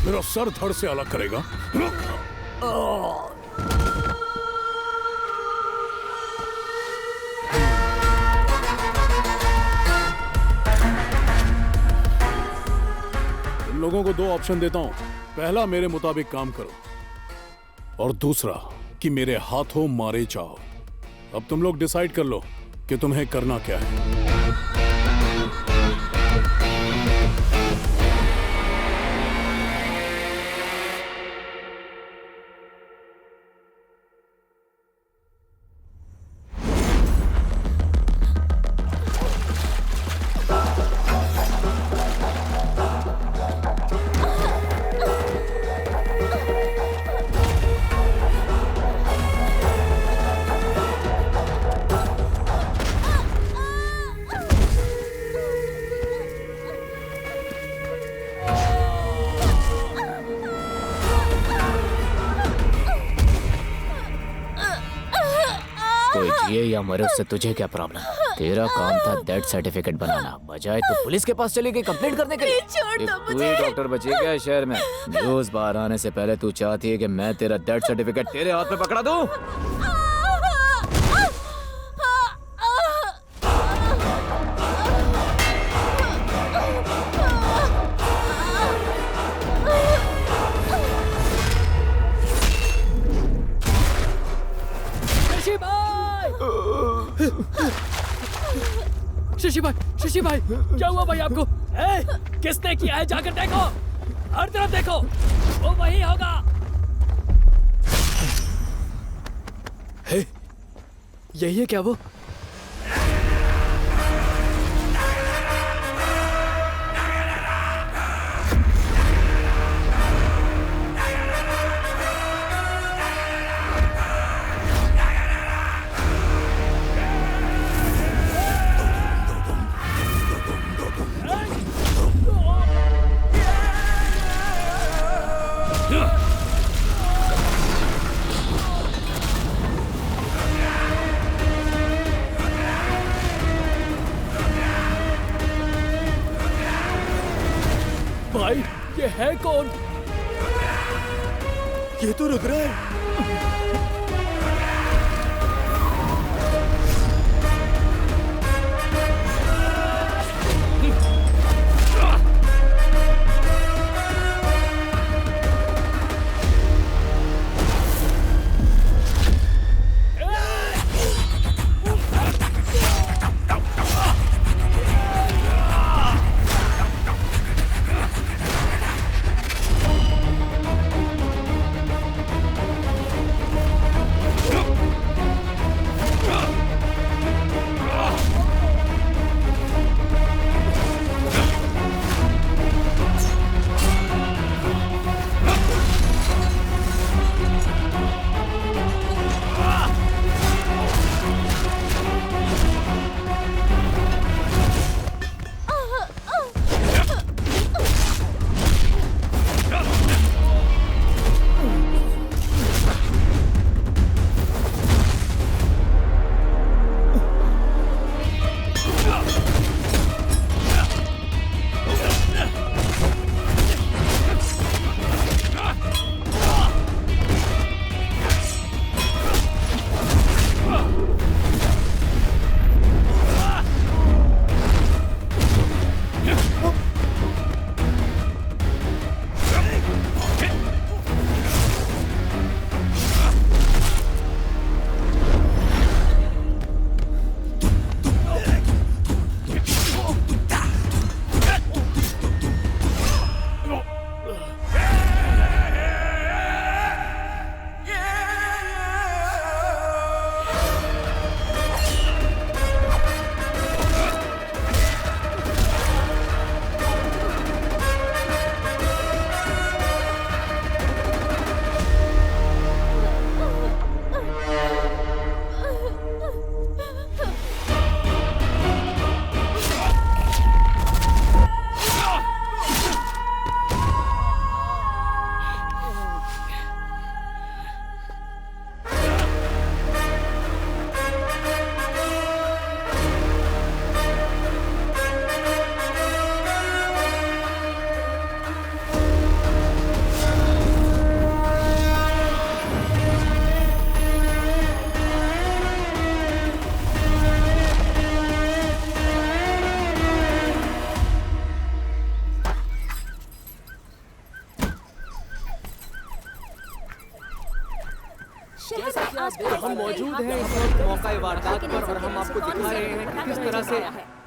मेरा सर धड़ से अलग करेगा। तुम लोगों को दो ऑप्शन देता हूं। पहला, मेरे मुताबिक काम करो, और दूसरा कि मेरे हाथों मारे जाओ। अब तुम लोग डिसाइड कर लो कि तुम्हें करना क्या है। जिए या मरे उससे तुझे क्या प्रॉब्लम? तेरा काम था डेथ सर्टिफिकेट बनाना, बजाय तो पुलिस के पास चली गई कंप्लेंट करने के लिए। छोड़ दो तू ही डॉक्टर बची क्या शहर में? न्यूज़ बाहर आने से पहले तू चाहती है कि मैं तेरा डेथ सर्टिफिकेट तेरे हाथ में पकड़ा दूं? शशि भाई, क्या हुआ भाई आपको? किसने किया है? जाकर देखो, हर तरफ देखो, वो वही होगा। यही है क्या वो? भाई, ये है कौन? ये तो रुक रहा है। जैसा कि आप देख हम मौजूद हैं इस वक्त मौका वारदात पर और हम आपको दिखा रहे हैं कि किस तरह से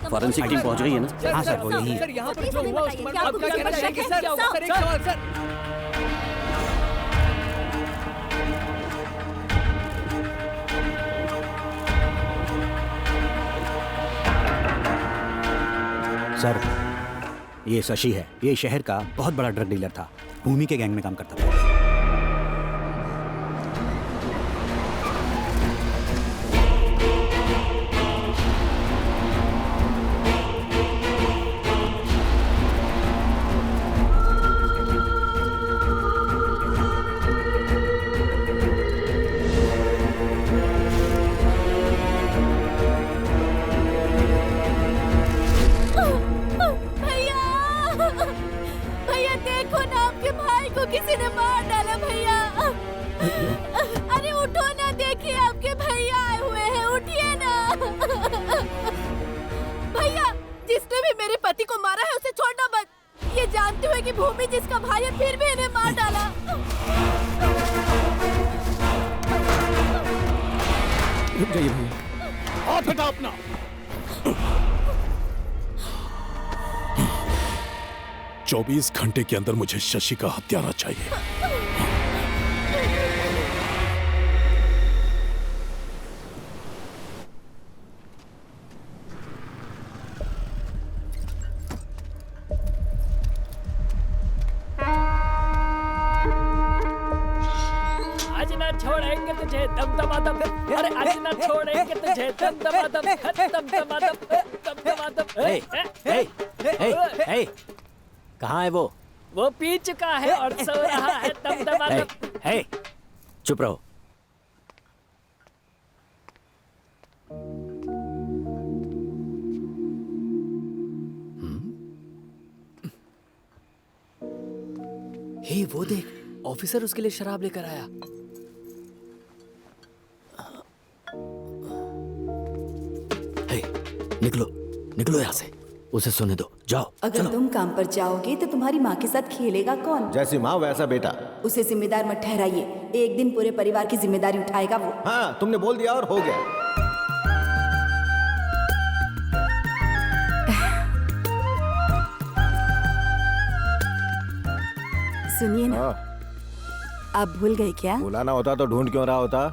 फॉरेंसिक टीम पहुंच गई है ना? हाँ सर, वो यही है। सर यहाँ पर जो हुआ उस पर आप क्या कहना चाहेंगे सर? सर एक सवाल सर। सर, ये शशि है। ये शहर का बहुत बड़ा ड्रग डीलर था। भूमि के गैंग में काम करता था। किसी ने मार डाला भैया। अरे उठो ना, देखिए आपके भैया आए हुए हैं, उठिए ना। भैया, जिसने भी मेरे पति को मारा है उसे छोड़ना मत। ये जानते हुए कि भूमि जिसका भाई है फिर भी इन्हें मार डाला। रुक जाइए भैया। हाथ हटा अपना। चौबीस घंटे के अंदर मुझे शशि का हत्यारा चाहिए। आज ना छोड़ेंगे तुझे दमदमादम। अरे आज ना छोड़ेंगे तुझे दमदमादम, दमदमादम। कहाँ है वो? वो पी चुका है और सो रहा है दमदमादम। हे, चुप रहो। हे वो देख, ऑफिसर उसके लिए शराब लेकर आया। हे, निकलो निकलो यहाँ से। उसे सोने दो, जाओ। अगर चलो। तुम काम पर जाओगे तो तुम्हारी माँ के साथ खेलेगा कौन? जैसी माँ वैसा बेटा। उसे जिम्मेदार मत ठहराइए, एक दिन पूरे परिवार की जिम्मेदारी उठाएगा वो। हाँ, तुमने बोल दिया और हो गया। सुनिए ना, आप भूल गए क्या? बुलाना होता तो ढूंढ क्यों रहा होता?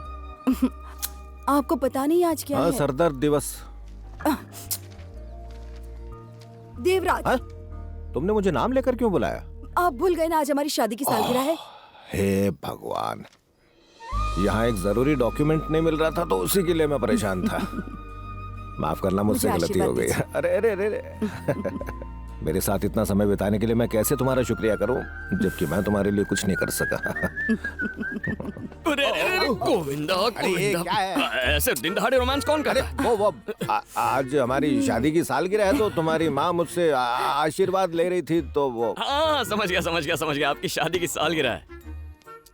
आपको पता नहीं आज क्या हाँ, है? सरदर्द दिवस। देवराज, हाँ? तुमने मुझे नाम लेकर क्यों बुलाया? आप भूल गए ना आज हमारी शादी की सालगिरह है। हे भगवान, यहाँ एक जरूरी डॉक्यूमेंट नहीं मिल रहा था तो उसी के लिए मैं परेशान था। माफ करना, मुझसे मुझे गलती हो गई। आशीर्वाद अरे अरे अरे अरे। मेरे साथ इतना समय बिताने के लिए मैं कैसे तुम्हारा शुक्रिया करूं, जबकि मैं तुम्हारे लिए कुछ नहीं कर सका। गोविंदा अरे ये क्या है? ऐसे दिन दहाड़े रोमांस कौन करे? वो आज हमारी शादी की सालगिरह है तो तुम्हारी माँ मुझसे आशीर्वाद ले रही थी तो वो। हाँ समझ गया आपकी शादी की सालगिरह है।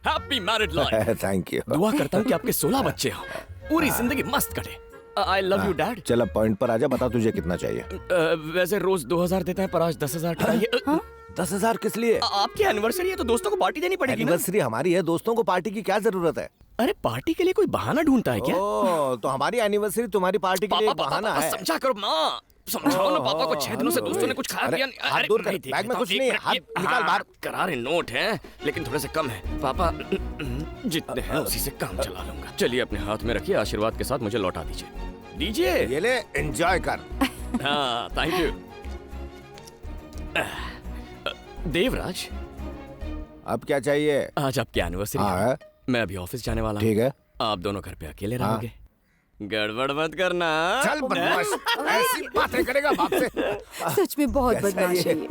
Happy married life. Thank you. दुआ करता हूँ कि आपके 16 बच्चे हों, पूरी जिंदगी मस्त कटे। आई लव यू डैड। चल अब पॉइंट पर आजा, बता तुझे कितना चाहिए? वैसे रोज 2000 देते हैं पर आज 10,000 चाहिए। 10,000 किस लिए? आपकी एनिवर्सरी है तो दोस्तों को पार्टी देनी पड़ेगी ना। एनिवर्सरी हमारी है, दोस्तों को पार्टी की क्या जरूरत है? अरे पार्टी के लिए कोई बहाना ढूंढता है क्या? ओ, तो हमारी एनिवर्सरी तुम्हारी पार्टी के लिए एक बहाना है। समझा करो माँ, समझाओ ना पापा को। 6 दिनों से दोस्तों ने कुछ खाया पिया नहीं। हाथ दूर कर, नहीं, बैग में देखता कुछ हूँ, नहीं है, एक हाथ मिनट, निकाल बाहर। करारे नोट हैं लेकिन थोड़े से कम है पापा। जितने हैं उसी से काम चला लूंगा। चलिए अपने हाथ में रखिए, आशीर्वाद के साथ मुझे लौटा दीजिए। ये ले, एंजॉय कर। हाँ थैंक यू। देवराज, अब क्या चाहिए? आज आपकी एनिवर्सरी हाँ है। है। मैं अभी ऑफिस जाने वाला हूँ। ठीक है। आप दोनों घर पे अकेले हाँ। रहोगे। गड़बड़ मत करना। चल बदमाश, ऐसी बातें करेगा बाप से। सच में बहुत कैसा बदमाश ये? है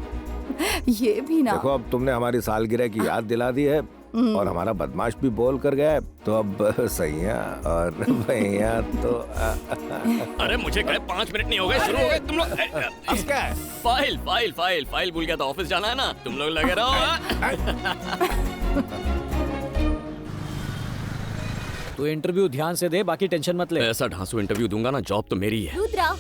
ये भी ना। देखो अब तुमने हमारी सालगिरह की याद दिला दी है और हमारा बदमाश भी बोल कर गया है, तो अब सैया और भैया तो अरे मुझे कहे 5 मिनट नहीं हो गए, शुरू हो गए तुम लोग। अब क्या है? फाइल भूल गया था, ऑफिस जाना है ना, तुम लोग लगे रहो। तू इंटरव्यू ध्यान से दे, बाकी टेंशन मत ले। ऐसा ढांसू इंटरव्यू दूंगा ना, जॉब तो मेरी ही है। रुद्रा,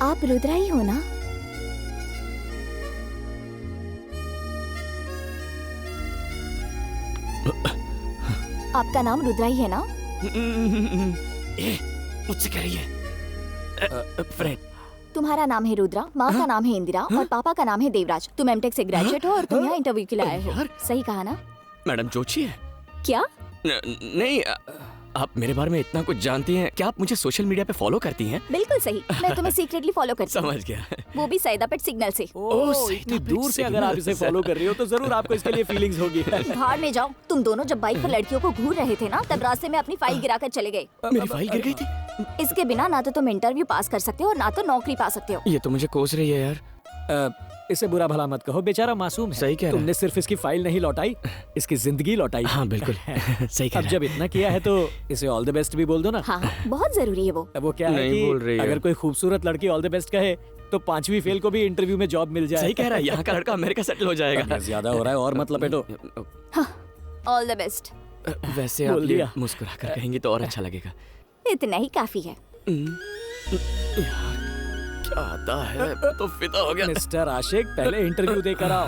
आप रुद्रा ही हो ना? आपका नाम रुद्रा ही है ना? मुझसे कह रही है फ्रेंड। तुम्हारा नाम है रुद्रा, माँ का नाम है इंदिरा और पापा का नाम है देवराज। तुम एमटेक से ग्रेजुएट हो और तुम यहाँ इंटरव्यू के लिए आए हो। सही कहा ना? मैडम जोशी है? क्या? नहीं, आप मेरे बारे में इतना कुछ जानती हैं। क्या आप मुझे सोशल मीडिया पे फॉलो करती हैं? बिल्कुल सही, मैं तुम्हें सीक्रेटली फॉलो करती हूँ। समझ गया। वो भी सैदापेट सिग्नल से। इतनी दूर से अगर आप इसे फॉलो कर रही हो तो जरूर आपको इसके लिए फीलिंग्स होगी। भाड़ में जाओ। तुम दोनों जब बाइक पर लड़कियों को घूर रहे थे ना, तब रास्ते में अपनी फाइल गिराकर चले गए। मेरी फाइल गिर गई थी? इसके बिना ना तो तुम इंटरव्यू पास कर सकते हो और ना तो नौकरी पा सकते हो। ये तो मुझे कोस रही है यार। इसे बुरा भला मत कहो, बेचारा मासूम है। सही कह रहा है। तुमने सिर्फ इसकी फाइल नहीं लौटाई, इसकी जिंदगी लौटाई। हाँ बिल्कुल सही कह अब रहा जब इतना किया है तो इसे ऑल द बेस्ट भी बोल दो ना। हाँ, बहुत जरूरी है वो। अब वो क्या है नहीं बोल रही कि है। अगर कोई खूबसूरत लड़की ऑल द बेस्ट कहे तो 5वीं फेल को भी इंटरव्यू में जॉब मिल है। जाए। सही कह रहा है, यहाँ का लड़का अमेरिका सेटल हो जाएगा। ज्यादा हो रहा है और मत लपेटो। All the best. वैसे आप बोल ये दिया। मुस्कुरा कर कहेंगी तो और अच्छा लगेगा। इतना ही काफी है। यार क्या आता है, तो फिदा हो गया। मिस्टर आशिक, पहले इंटरव्यू देकर आओ।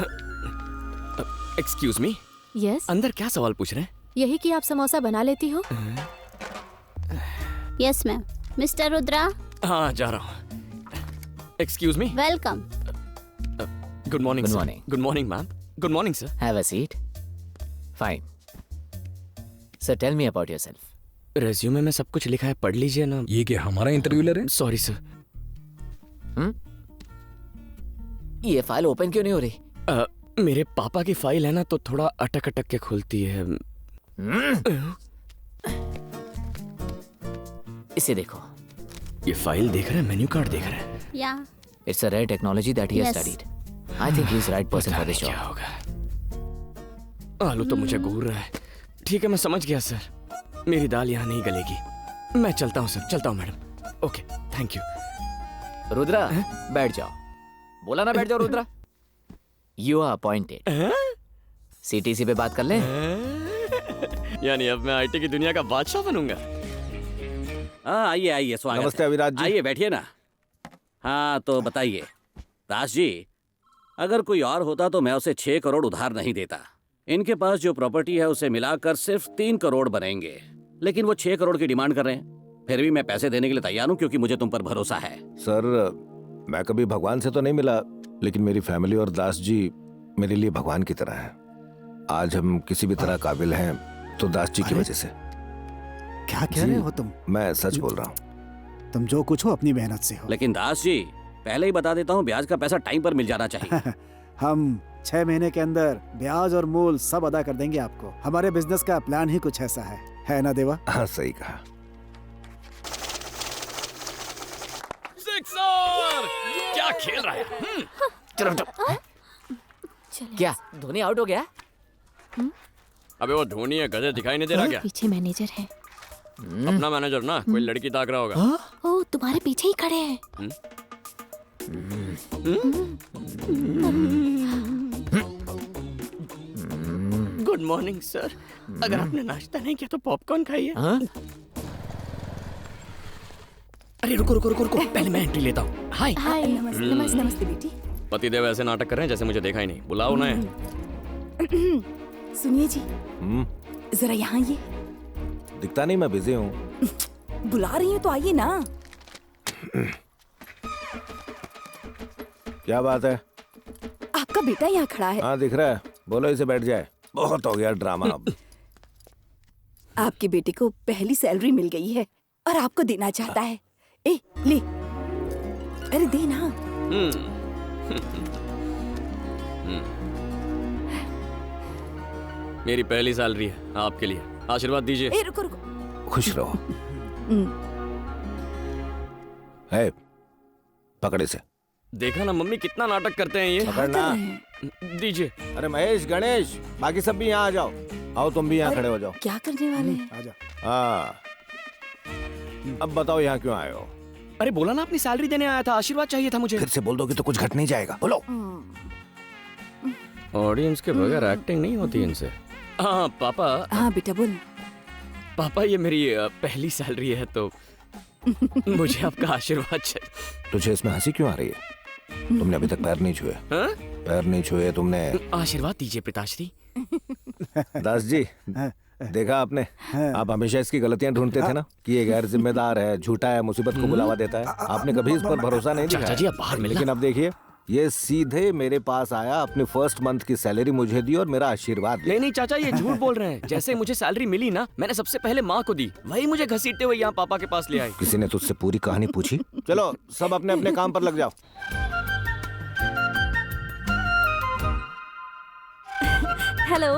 एक्सक्यूज मी, यस, अंदर क्या सवाल पूछ रहे हैं? यही कि आप समोसा बना लेती हो। Yes ma'am. मिस्टर रुद्रा, हाँ जा रहा हूँ। Excuse me. Welcome. Good morning. Good morning. Good morning ma'am. Good morning sir. Have a seat. Fine. Sir, tell me about yourself. Resume में सब कुछ लिखा है, पढ़ लीजिए ना। ये क्या हमारा इंटरव्यू ले रहे हैं? Sorry sir. ये फाइल ओपन क्यों नहीं हो रही? मेरे पापा की फाइल है ना, तो थोड़ा अटक अटक के खुलती है। इसे देखो। ये फाइल देख रहे हैं, मेन्यू कार्ड देख रहे हैं। या It's a rare technology that he has Yes. studied. I think he's the right person for this क्या job. होगा? आलू तो मुझे घूर रहा है। ठीक है, मैं समझ गया सर। मेरी दाल यहाँ नहीं गलेगी। मैं चलता हूँ सर, चलता हूँ madam. Okay, thank you. Rudra, बैठ जाओ। बोला ना बैठ जाओ Rudra. You are appointed. CTC पे बात कर ले। यानी अब मैं आईटी की दुनिया का बादशाह बनूंगा। हाँ, आइए आइए, स्वागत है। नमस्ते अविराज जी। आइए बैठिए ना। हाँ तो बताइए दास जी, अगर कोई और होता तो मैं उसे 6 करोड़ उधार नहीं देता। इनके पास जो प्रॉपर्टी है उसे मिलाकर सिर्फ 3 करोड़ बनेंगे, लेकिन वो 6 करोड़ की डिमांड कर रहे हैं। फिर भी मैं पैसे देने के लिए तैयार हूँ क्योंकि मुझे तुम पर भरोसा है। सर, मैं कभी भगवान से तो नहीं मिला, लेकिन मेरी फैमिली और दास जी मेरे लिए भगवान की तरह हैं। आज हम किसी भी तरह काबिल हैं तो दास जी की वजह से। क्या कह रहे हो तुम? मैं सच बोल रहा हूँ। तुम जो कुछ हो अपनी मेहनत से हो। लेकिन दास जी, पहले ही बता देता हूँ, ब्याज का पैसा टाइम पर मिल जाना चाहिए। हम 6 महीने के अंदर ब्याज और मूल सब अदा कर देंगे आपको। हमारे बिजनेस का प्लान ही कुछ ऐसा है ना देवा? हाँ सही कहा। सिक्सर! क्या खेल रहा है? क्या धोनी आउट हो गया? अबे वो धोनी है, गधे दिखाई नहीं दे रहा क्या? पीछे मैनेजर है। अपना मैनेजर ना, कोई लड़की ताक रहा होगा। ओ, तुम्हारे पीछे ही खड़े हैं। Good morning sir. अगर आपने नाश्ता नहीं किया तो पॉपकॉर्न खाइए। हाँ? अरे रुको रुको रुको रुको, पहले मैं एंट्री लेता हूँ। हाय। हाय, नमस्ते नमस्ते बेटी। पतिदेव ऐसे नाटक कर रहे हैं जैसे मुझे देखा ही नहीं। बुलाओ उन्हें। सुनिए जी, जरा यहाँ ये दिखता नहीं, मैं बिजी हूँ। बुला रही हूँ तो आइए ना। क्या बात है? आपका बेटा यहाँ खड़ा है। हाँ दिख रहा है, बोलो इसे बैठ जाए। बहुत हो गया ड्रामा अब। आपके बेटे को पहली सैलरी मिल गई है और आपको देना चाहता है। ए, ले। अरे दे ना। मेरी पहली सैलरी है, आपके लिए। आशीर्वाद दीजिए। ए, रुको रुको। खुश रहो। है, पकड़ इसे। देखा ना मम्मी, कितना नाटक करते हैं ये। पकड़ना। दीजिए। अरे महेश, गणेश, बाकी सब भी यहाँ आ जाओ। आओ तुम भी यहाँ खड़े हो जाओ। क्या करने वाले? आ जाओ। हाँ, अब बताओ यहाँ क्यों आए हो? अरे बोला ना, अपनी सैलरी देने आया था, आशीर्वाद चाहिए था मुझे। फिर से बोल दोगे तो कुछ घट नहीं जाएगा, बोलो। ऑडियंस के बगैर एक्टिंग नहीं होती इनसे। हाँ पापा। हाँ बेटा बोल। पापा, ये मेरी पहली सैलरी है तो मुझे आपका आशीर्वाद चाहिए। तुझे इसमें हंसी क्यों आ रही है? तुमने अभी तक पैर नहीं छुए। हाँ? पैर नहीं छुए तुमने। आशीर्वाद दीजिए पिताश्री। दास जी, देखा आपने, आप हमेशा इसकी गलतियां ढूंढते थे ना कि ये गैर जिम्मेदार है, झूठा है, मुसीबत को बुलावा देता है। आपने कभी इस पर भरोसा नहीं दिखाया। चाचा जी, आप बाहर मिलना। लेकिन अब देखिए, ये सीधे मेरे पास आया, अपनी फर्स्ट मंथ की सैलरी मुझे दी और मेरा आशीर्वाद दिया। नहीं नहीं चाचा, ये झूठ बोल रहे हैं। जैसे मुझे सैलरी मिली ना, मैंने सबसे पहले माँ को दी, वही मुझे घसीटते हुए यहाँ पापा के पास ले आई। किसी ने तुझसे पूरी कहानी पूछी? चलो सब अपने अपने काम पर लग जाओ। हेलो,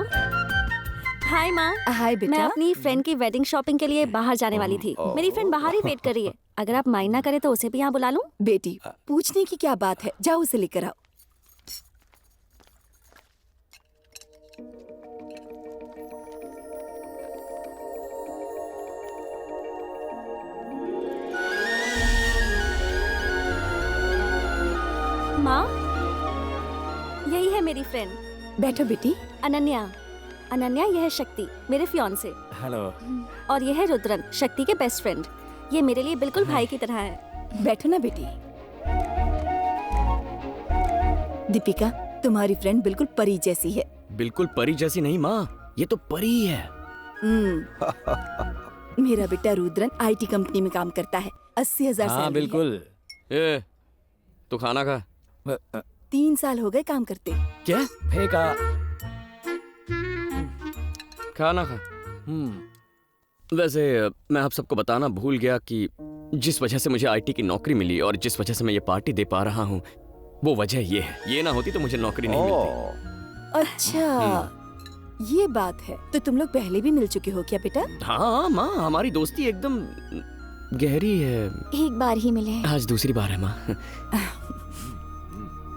हाय माँ। हाय बेटा। मैं अपनी फ्रेंड की वेडिंग शॉपिंग के लिए बाहर जाने वाली थी। मेरी फ्रेंड बाहर ही वेट कर रही है। अगर आप माइंड ना करें तो उसे भी यहाँ बुला लूं? बेटी, पूछने की क्या बात है, जाओ उसे लेकर आओ। माँ, यही है मेरी फ्रेंड। बैठो बेटी। अनन्या। अनन्या, यह है शक्ति, मेरे फियांसे। हेलो। और यह है रुद्रन, शक्ति के बेस्ट फ्रेंड। ये मेरे लिए बिल्कुल भाई की तरह है। बैठो ना बेटी। दीपिका, तुम्हारी फ्रेंड बिल्कुल परी जैसी है। बिल्कुल परी जैसी नहीं माँ, ये तो परी है। मेरा बेटा रुद्रन आईटी कंपनी में काम करता है। 80,000 हाँ सैलरी बिल्कुल। ए, तू खाना खा। 3 साल हो गए काम करते। क्या? फेंका। खाना खा। वैसे मैं आप सबको बताना भूल गया कि जिस वजह से मुझे आईटी की नौकरी मिली और जिस वजह से मैं ये पार्टी दे पा रहा हूँ, वो वजह ये है। ये ना होती तो मुझे नौकरी नहीं मिलती। अच्छा, ये बात है। तो तुम लोग पहले भी मिल चुके हो क्या बेटा? हाँ माँ, हमारी दोस्ती एकदम गहरी है। एक बार ही मिले हैं। आज दूसरी बार है माँ।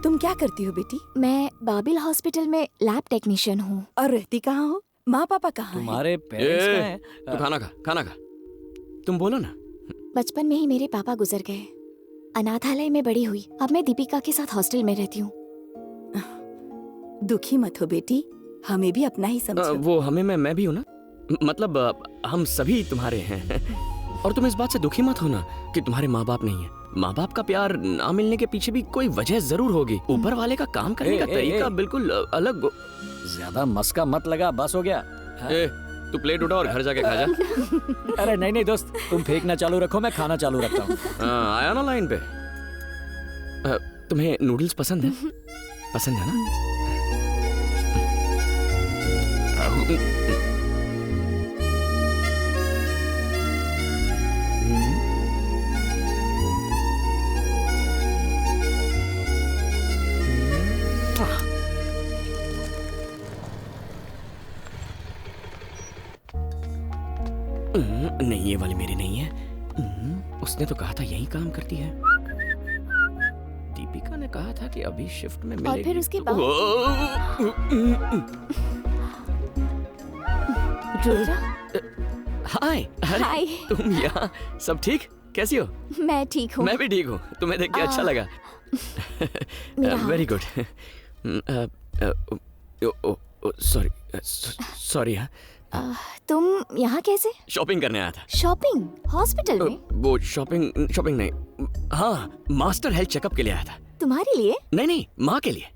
तुम क्या करती हो बेटी? मैं बाबिल हॉस्पिटल में लैब टेक्नीशियन हूँ। और रहती कहाँ हो? माँ पापा कहाँ हैं? तुम्हारे पेरेंट्स कहाँ हैं? तू खाना खा, खाना खा। तुम बोलो ना। बचपन में ही मेरे पापा गुजर गए। अनाथालय में बड़ी हुई। अब मैं दीपिका के साथ हॉस्टल में रहती हूँ। दुखी मत हो बेटी, हमें भी अपना ही समझो। वो हमें मैं भी हूँ ना, मतलब हम सभी तुम्हारे हैं। और तुम इस बात से दुखी मत होना कि तुम्हारे माँ बाप नहीं है। माँ बाप का प्यार ना मिलने के पीछे भी कोई वजह जरूर होगी। ऊपर वाले का काम करने का तरीका बिल्कुल अलग। ज्यादा मस्का मत लगा, बस हो गया। तू प्लेट उठा और घर जाके खा जा। अरे नहीं नहीं दोस्त, तुम फेंकना चालू रखो, मैं खाना चालू रखता हूँ। आया ना लाइन पे। तुम्हें नूडल्स पसंद है? पसंद है ना? नहीं, ये वाली मेरी नहीं है। उसने तो कहा था यही काम करती है। दीपिका ने कहा था कि अभी शिफ्ट में मिलेगी। और फिर उसके बाद हाय। हाय। तुम यहाँ? सब ठीक? कैसी हो? मैं ठीक हूँ। मैं भी ठीक हूँ। तुम्हें देख के अच्छा लगा। Very good. Sorry sorry. हाँ, तुम यहाँ कैसे? शॉपिंग करने आया था। शॉपिंग? हॉस्पिटल में? वो शॉपिंग नहीं, हाँ, मास्टर हेल्थ चेकअप के लिए आया था। तुम्हारे लिए? नहीं, माँ के लिए।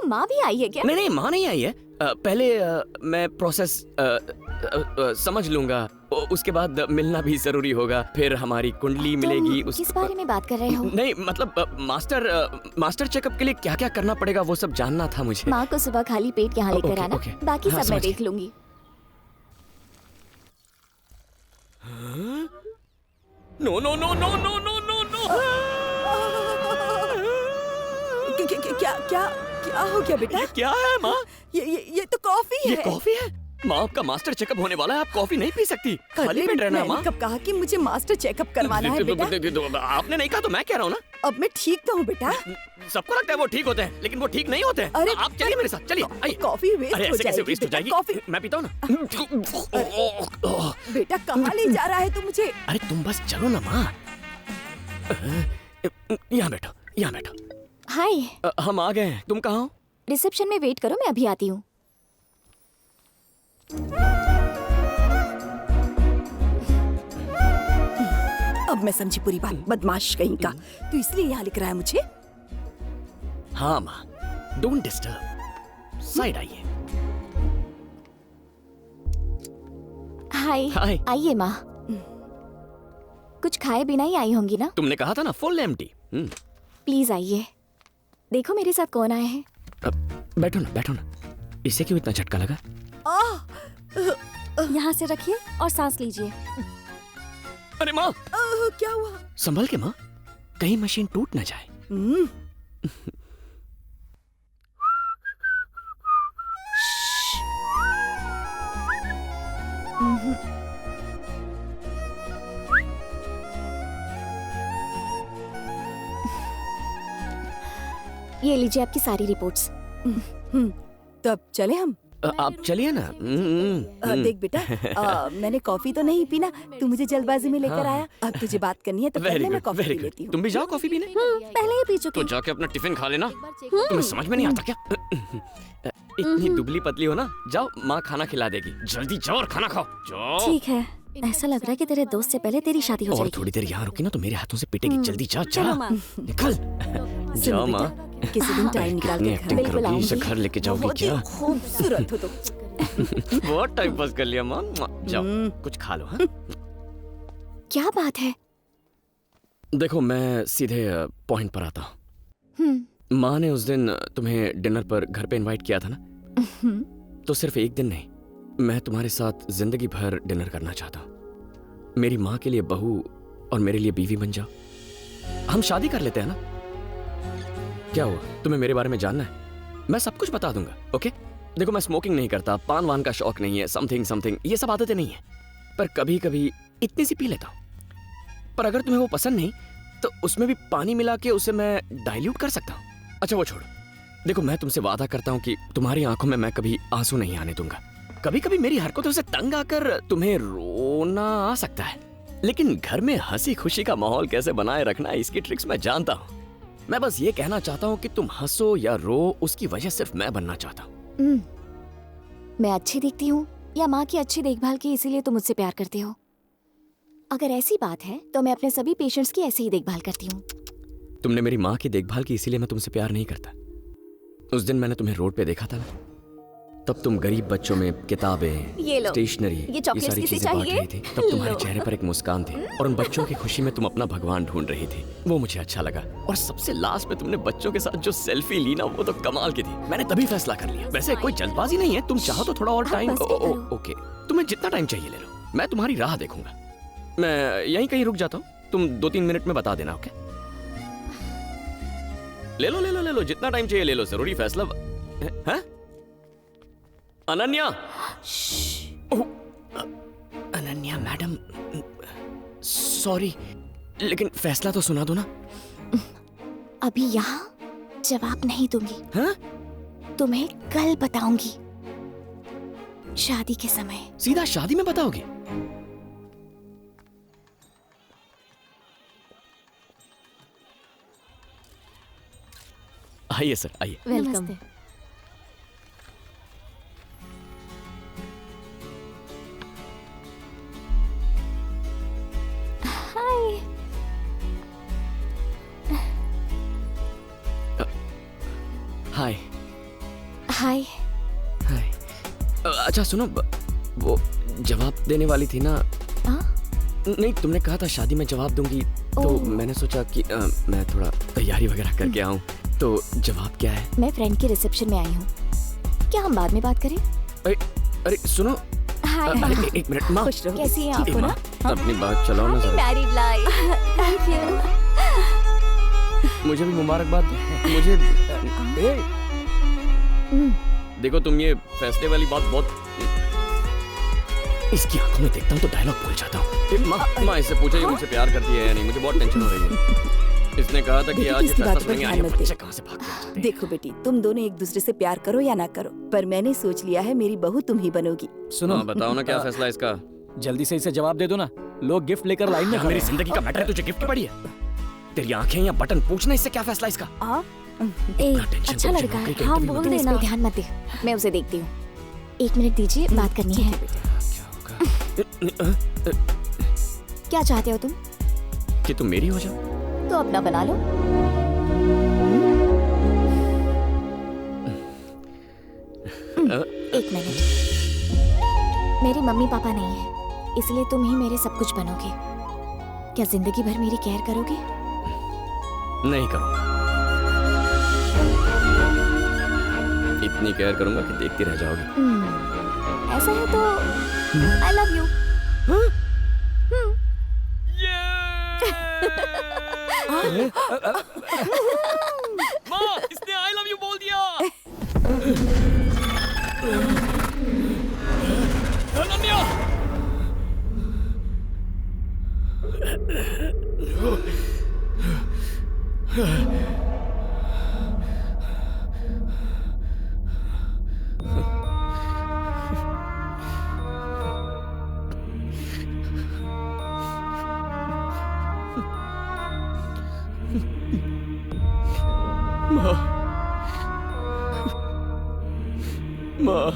माँ भी आई है क्या? नहीं, माँ नहीं आई है। पहले मैं प्रोसेस समझ लूंगा, उसके बाद मिलना भी जरूरी होगा। फिर हमारी कुंडली मिलेगी। किस बारे में बात कर रहे हो? नहीं, मतलब मास्टर चेकअप के लिए क्या क्या करना पड़ेगा वो सब जानना था मुझे। माँ को सुबह खाली पेट यहाँ लेकर आना। बाकी सब मैं देख लूंगी। No no no no no no no no. क्या हो गया बेटा? ये क्या है माँ? ये तो कॉफी है। ये कॉफी है? माँ, आपका मास्टर चेकअप होने वाला है, आप कॉफी नहीं पी सकती। खाली पेट रहना माँ। कब कहा कि मुझे मास्टर चेकअप करवाना है बेटा? आपने नहीं कहा तो मैं कह रहा हूँ ना। अब मैं ठीक तो हूँ बेटा। सबको लगता है वो ठीक होते हैं, लेकिन वो ठीक नहीं होते हैं। अरे आप चलिए मेरे साथ, चलिए आइए। कॉफी वेस्ट हो जाएगी। वेस्ट हो जाएगी? कॉफी मैं पीता हूँ ना। बेटा कहाँ ले जा रहा है तू मुझे? अरे तुम बस चलो ना माँ। यहाँ बैठो, यहाँ बैठो। हाय। हम आ गए हैं, तुम कहाँ हो? रिसेप्शन में वेट करो, मैं अभी आती हूँ। अब मैं समझी पूरी बात, बदमाश कहीं का। तो इसलिए यहाँ लिख रहा है मुझे? हाँ माँ, डोंट डिस्टर्ब, साइड आइए। हाय। हाय। आइए माँ। कुछ खाए बिना ही आई होंगी ना? तुमने कहा था ना फुल एम्प्टी। प्लीज आइए, देखो मेरे साथ कौन आए हैं। बैठो ना, बैठो ना। इसे क्यों इतना झटका लगा? यहाँ से रखिए और सांस लीजिए। अरे माँ, क्या हुआ? संभल के माँ, कहीं मशीन टूट ना जाए। ये लीजिए आपकी सारी रिपोर्ट्स। तो अब चले हम? आप चलिए ना। देख बेटा, मैंने कॉफी तो नहीं पीना, तू मुझे जल्दबाजी में लेकर हाँ। आया। अब तुझे बात करनी है तो वेरी पहले मैं गुड, कॉफी वेरी पी लेती गुड। हूँ। तुम भी जाओ कॉफी पीने। पहले ही पी चुकी तो जाके अपना टिफिन खा लेना। तुम्हें समझ में नहीं आता क्या? इतनी दुबली पतली हो ना, जाओ माँ खाना खिला देगी। जल्दी जाओ और खाना खाओ, जाओ। ठीक है, ऐसा लग रहा है कि तेरे दोस्त से पहले तेरी शादी हो और जाएगी। थोड़ी देर यहाँ रुकी ना तो मेरे हाथों से पिटेगी। जल्दी जा, चलो जा, माँ। निकल। सुनो जाओ बेटा, माँ। किसी दिन टाइम निकाल इतनी के एक्टिंग घर करोगी, इसे घर लेके जाओगी बहुत ही क्या? खूबसूरत हो तुम। बहुत टाइम पास कर लिया माँ। जाओ कुछ खा लो। हाँ? क्या बात है? देखो मैं सीधे पॉइंट पर आता हूँ। माँ ने उस दिन तुम्हें डिनर पर घर पे इनवाइट किया था ना, तो सिर्फ एक दिन नहीं, मैं तुम्हारे साथ जिंदगी भर डिनर करना चाहता हूँ। मेरी माँ के लिए बहू और मेरे लिए बीवी बन जाओ। हम शादी कर लेते हैं ना? क्या हुआ, तुम्हें मेरे बारे में जानना है? मैं सब कुछ बता दूंगा। ओके? देखो मैं स्मोकिंग नहीं करता, पान वान का शौक नहीं है, समथिंग ये सब आदतें नहीं है, पर कभी कभी इतनी सी पी लेता हूँ। पर अगर तुम्हें वो पसंद नहीं तो उसमें भी पानी मिला के उसे मैं डाइल्यूट कर सकता हूँ। अच्छा वो छोड़ो, देखो मैं तुमसे वादा करता हूँ कि तुम्हारी आंखों में मैं कभी आंसू नहीं आने दूंगा। कभी कभी मेरी हरकतों से तंग आकर तुम्हें रोना आ सकता है, लेकिन घर में हंसी खुशी का माहौल कैसे बनाए रखना है इसकी ट्रिक्स मैं जानता हूँ। मैं बस ये कहना चाहता हूँ कि तुम हंसो या रो, उसकी वजह सिर्फ मैं बनना चाहता हूँ। मैं अच्छी दिखती हूँ या माँ की अच्छी देखभाल की इसीलिए तुम मुझसे प्यार करते हो? अगर ऐसी बात है तो मैं अपने सभी पेशेंट्स की ऐसे ही देखभाल करती हूँ। तुमने मेरी माँ की देखभाल की इसीलिए मैं तुमसे प्यार नहीं करता। उस दिन मैंने तुम्हें रोड पे देखा था ना, तब तुम गरीब बच्चों में किताबें, ये लो, स्टेशनरी, ये चॉकलेट्स सारी किसे चीजें बांट चाहिए? रही थी। तब तुम्हारे चेहरे पर एक मुस्कान थी और उन बच्चों की खुशी में तुम अपना भगवान ढूंढ रही थी। वो मुझे अच्छा लगा। और सबसे लास्ट में तुमने बच्चों के साथ जो सेल्फी ली ना, वो तो कमाल की थी। मैंने तभी फैसला कर लिया। वैसे कोई जल्दबाजी नहीं है, तुम चाहो तो थोड़ा और टाइम। ओके, तुम्हें जितना टाइम चाहिए ले लो, मैं तुम्हारी राह देखूंगा। मैं यहीं कहीं रुक जाता हूँ, तुम 2-3 मिनट में बता देना। ओके? ले लो, जितना टाइम चाहिए ले लो। जरूरी फैसला है? अनन्या, अनन्या मैडम, सॉरी, लेकिन फैसला तो सुना दो ना। अभी यहाँ जवाब नहीं दूंगी। हाँ? तुम्हें कल बताऊंगी, शादी के समय। सीधा शादी में बताओगे? आइए सर, आइए। वेलकम। हाय। हाय। हाय। हाय। अच्छा सुनो, वो जवाब देने वाली थी ना? नहीं, तुमने कहा था शादी में जवाब दूंगी, तो मैंने सोचा कि मैं थोड़ा तैयारी वगैरह करके आऊं। तो जवाब क्या है? मैं फ्रेंड के रिसेप्शन में आई हूँ, क्या हम बाद में बात करें? अरे सुनो, हाय। एक मिनट माँ। कैसी हैं आप? माँ, अपनी बात चलाओ ना जरा। Married life. Thank you. मुझे भी मुबारकबाद। मुझे देखो, तुम ये फैसले वाली बात बहुत, इसकी आंखों में देखता हूँ तो डायलॉग भूल जाता हूँ। माँ इससे पूछा ये मुझसे प्यार करती है या नहीं, मुझे बहुत टेंशन हो रही है। इसने कहा था कि आज ये फैसला सुनेंगे। आए बच्चे कहाँ से भाग गए? देखो बेटी, तुम दोनों एक दूसरे से प्यार करो या ना करो, पर मैंने सोच लिया है मेरी बहू तुम ही बनोगी। सुनो, बताओ ना क्या फैसला इसका। जल्दी से इसे जवाब दे दो ना, लोग गिफ्ट लेकर लाइन में खड़े मेरी हैं। जिंदगी का मैटर है, तुझे गिफ्ट पड़ी है? तेरी आंखें या बटन, पूछना इससे क्या फैसला इसका। अच्छा लड़का है, हाँ बोल देना। इस पे ध्यान मत दे, मैं उसे देखती हूँ। 1 मिनट दीजिए, बात करनी है। क्या चाहते हो तुम? कि तुम मेरी हो जाओ? तो अपना बना लो। एक मिनट, मेरे मम्मी पापा नहीं है, इसलिए तुम ही मेरे सब कुछ बनोगे। क्या जिंदगी भर मेरी केयर करोगे? नहीं करूंगा। इतनी केयर करूंगा कि देखती रह जाओगी। ऐसा है तो आई लव यू। माँ, इसने आई लव यू बोल दिया। अनन्या! माँ,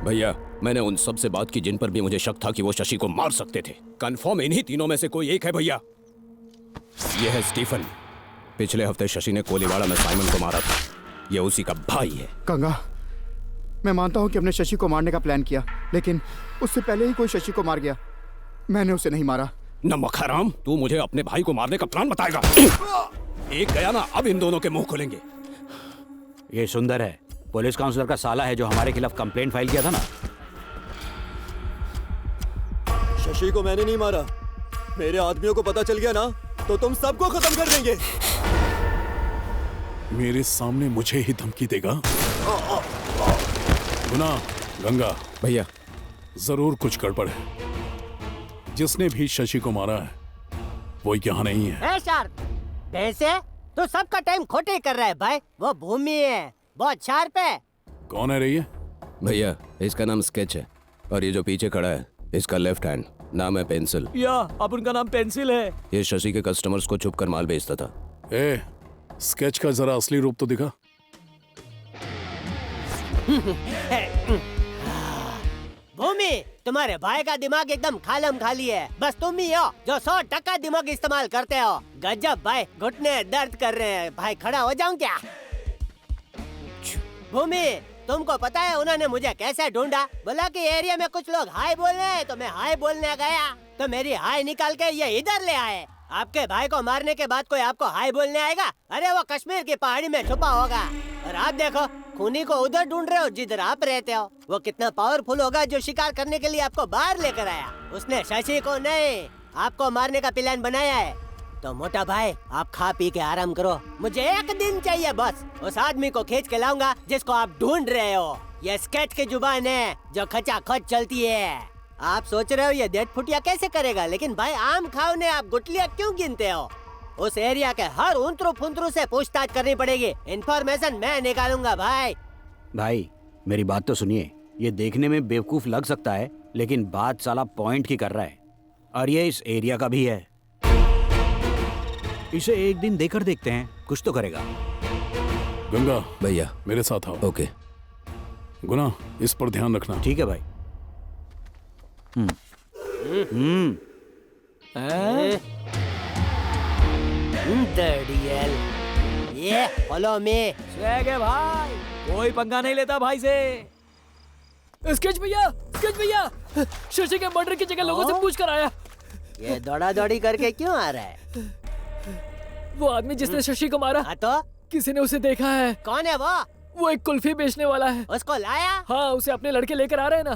भैया, मैंने उन सब से बात की जिन पर भी मुझे शक था कि वो शशि को मार सकते थे। कंफर्म इन्हीं तीनों में से कोई एक है भैया। ये है स्टीफन। पिछले हफ्ते शशि ने कोलीवाड़ा में साइमन को मारा था। ये उसी का भाई है। गंगा, मैं मानता हूँ कि हमने शशि को मारने का प्लान किया, लेकिन उससे पहले ही कोई शशि को मार गया। मैंने उसे नहीं मारा। नमक हराम, तू मुझे अपने भाई को मारने का प्लान बताएगा? एक गया ना, अब इन दोनों के मुंह खुलेंगे। ये सुंदर है, पुलिस काउंसलर का साला है जो हमारे खिलाफ कंप्लेंट फाइल किया था ना। शशि को मैंने नहीं मारा। मेरे आदमियों को पता चल गया ना तो तुम सबको खत्म कर देंगे। मेरे सामने मुझे ही धमकी देगा? गुना, गंगा भैया, जरूर कुछ गड़बड़ है। जिसने भी शशि को मारा है वो यहाँ नहीं है। वैसे तो सबका टाइम खोटे कर रहा है भाई। वो भूमि है, बहुत शार्प है। कौन है रही है? भैया, इसका नाम स्केच है और ये जो पीछे खड़ा है इसका लेफ्ट हैंड, नाम है पेंसिल। या अब उनका नाम पेंसिल है। ये शशि के कस्टमर्स को छुप कर माल बेचता था। ए, स्केच का जरा असली रूप तो दिखा। भूमि, तुम्हारे भाई का दिमाग एकदम खालम खाली है। बस तुम ही हो जो 100% दिमाग इस्तेमाल करते हो। गजब भाई, घुटने दर्द कर रहे हैं भाई। खड़ा हो जाऊं क्या? भूमि, तुमको पता है उन्होंने मुझे कैसे ढूंढा? बोला कि एरिया में कुछ लोग हाय बोल रहे हैं, तो मैं हाय बोलने गया तो मेरी हाय निकाल के ये इधर ले आए। आपके भाई को मारने के बाद कोई आपको हाय बोलने आएगा? अरे वो कश्मीर की पहाड़ी में छुपा होगा। और आप देखो, खूनी को उधर ढूंढ रहे हो जिधर आप रहते हो। वो कितना पावरफुल होगा जो शिकार करने के लिए आपको बाहर लेकर आया। उसने शशि को नहीं, आपको मारने का प्लान बनाया है। तो मोटा भाई, आप खा पी के आराम करो। मुझे एक दिन चाहिए बस। उस आदमी को खींच के लाऊंगा जिसको आप ढूंढ रहे हो। ये स्केच की जुबान है जो खचाखच चलती है। आप सोच रहे हो ये डेढ़ फुटिया कैसे करेगा, लेकिन भाई आम खाओ ने आप गुटलियां क्यों गिनते हो? उस एरिया के हर उंतरू फुंतरू से पूछताछ करनी पड़ेगी। इन्फॉर्मेशन मैं निकालूंगा भाई। भाई, मेरी बात तो सुनिए। ये देखने में बेवकूफ लग सकता है, लेकिन बात साला पॉइंट की कर रहा है। और ये इस एरिया का भी है। इसे एक दिन देकर देखते हैं, कुछ तो करेगा। गंगा भैया, मेरे साथ आओ। ओके। गुना, इस पर ध्यान रखना। ठीक है भाई। ये फॉलो मी। स्वैग है भाई, कोई पंगा नहीं लेता भाई से। स्केच भैया, स्केच भैया, शशि के मर्डर की जगह लोगों से पूछ कर आया। ये दौड़ा दौड़ी करके क्यों आ रहा है? वो आदमी जिसने शशि को मारा, तो किसी ने उसे देखा है। कौन है वो? वो एक कुल्फी बेचने वाला है। उसको लाया? हाँ, उसे अपने लड़के लेकर आ रहे हैं ना।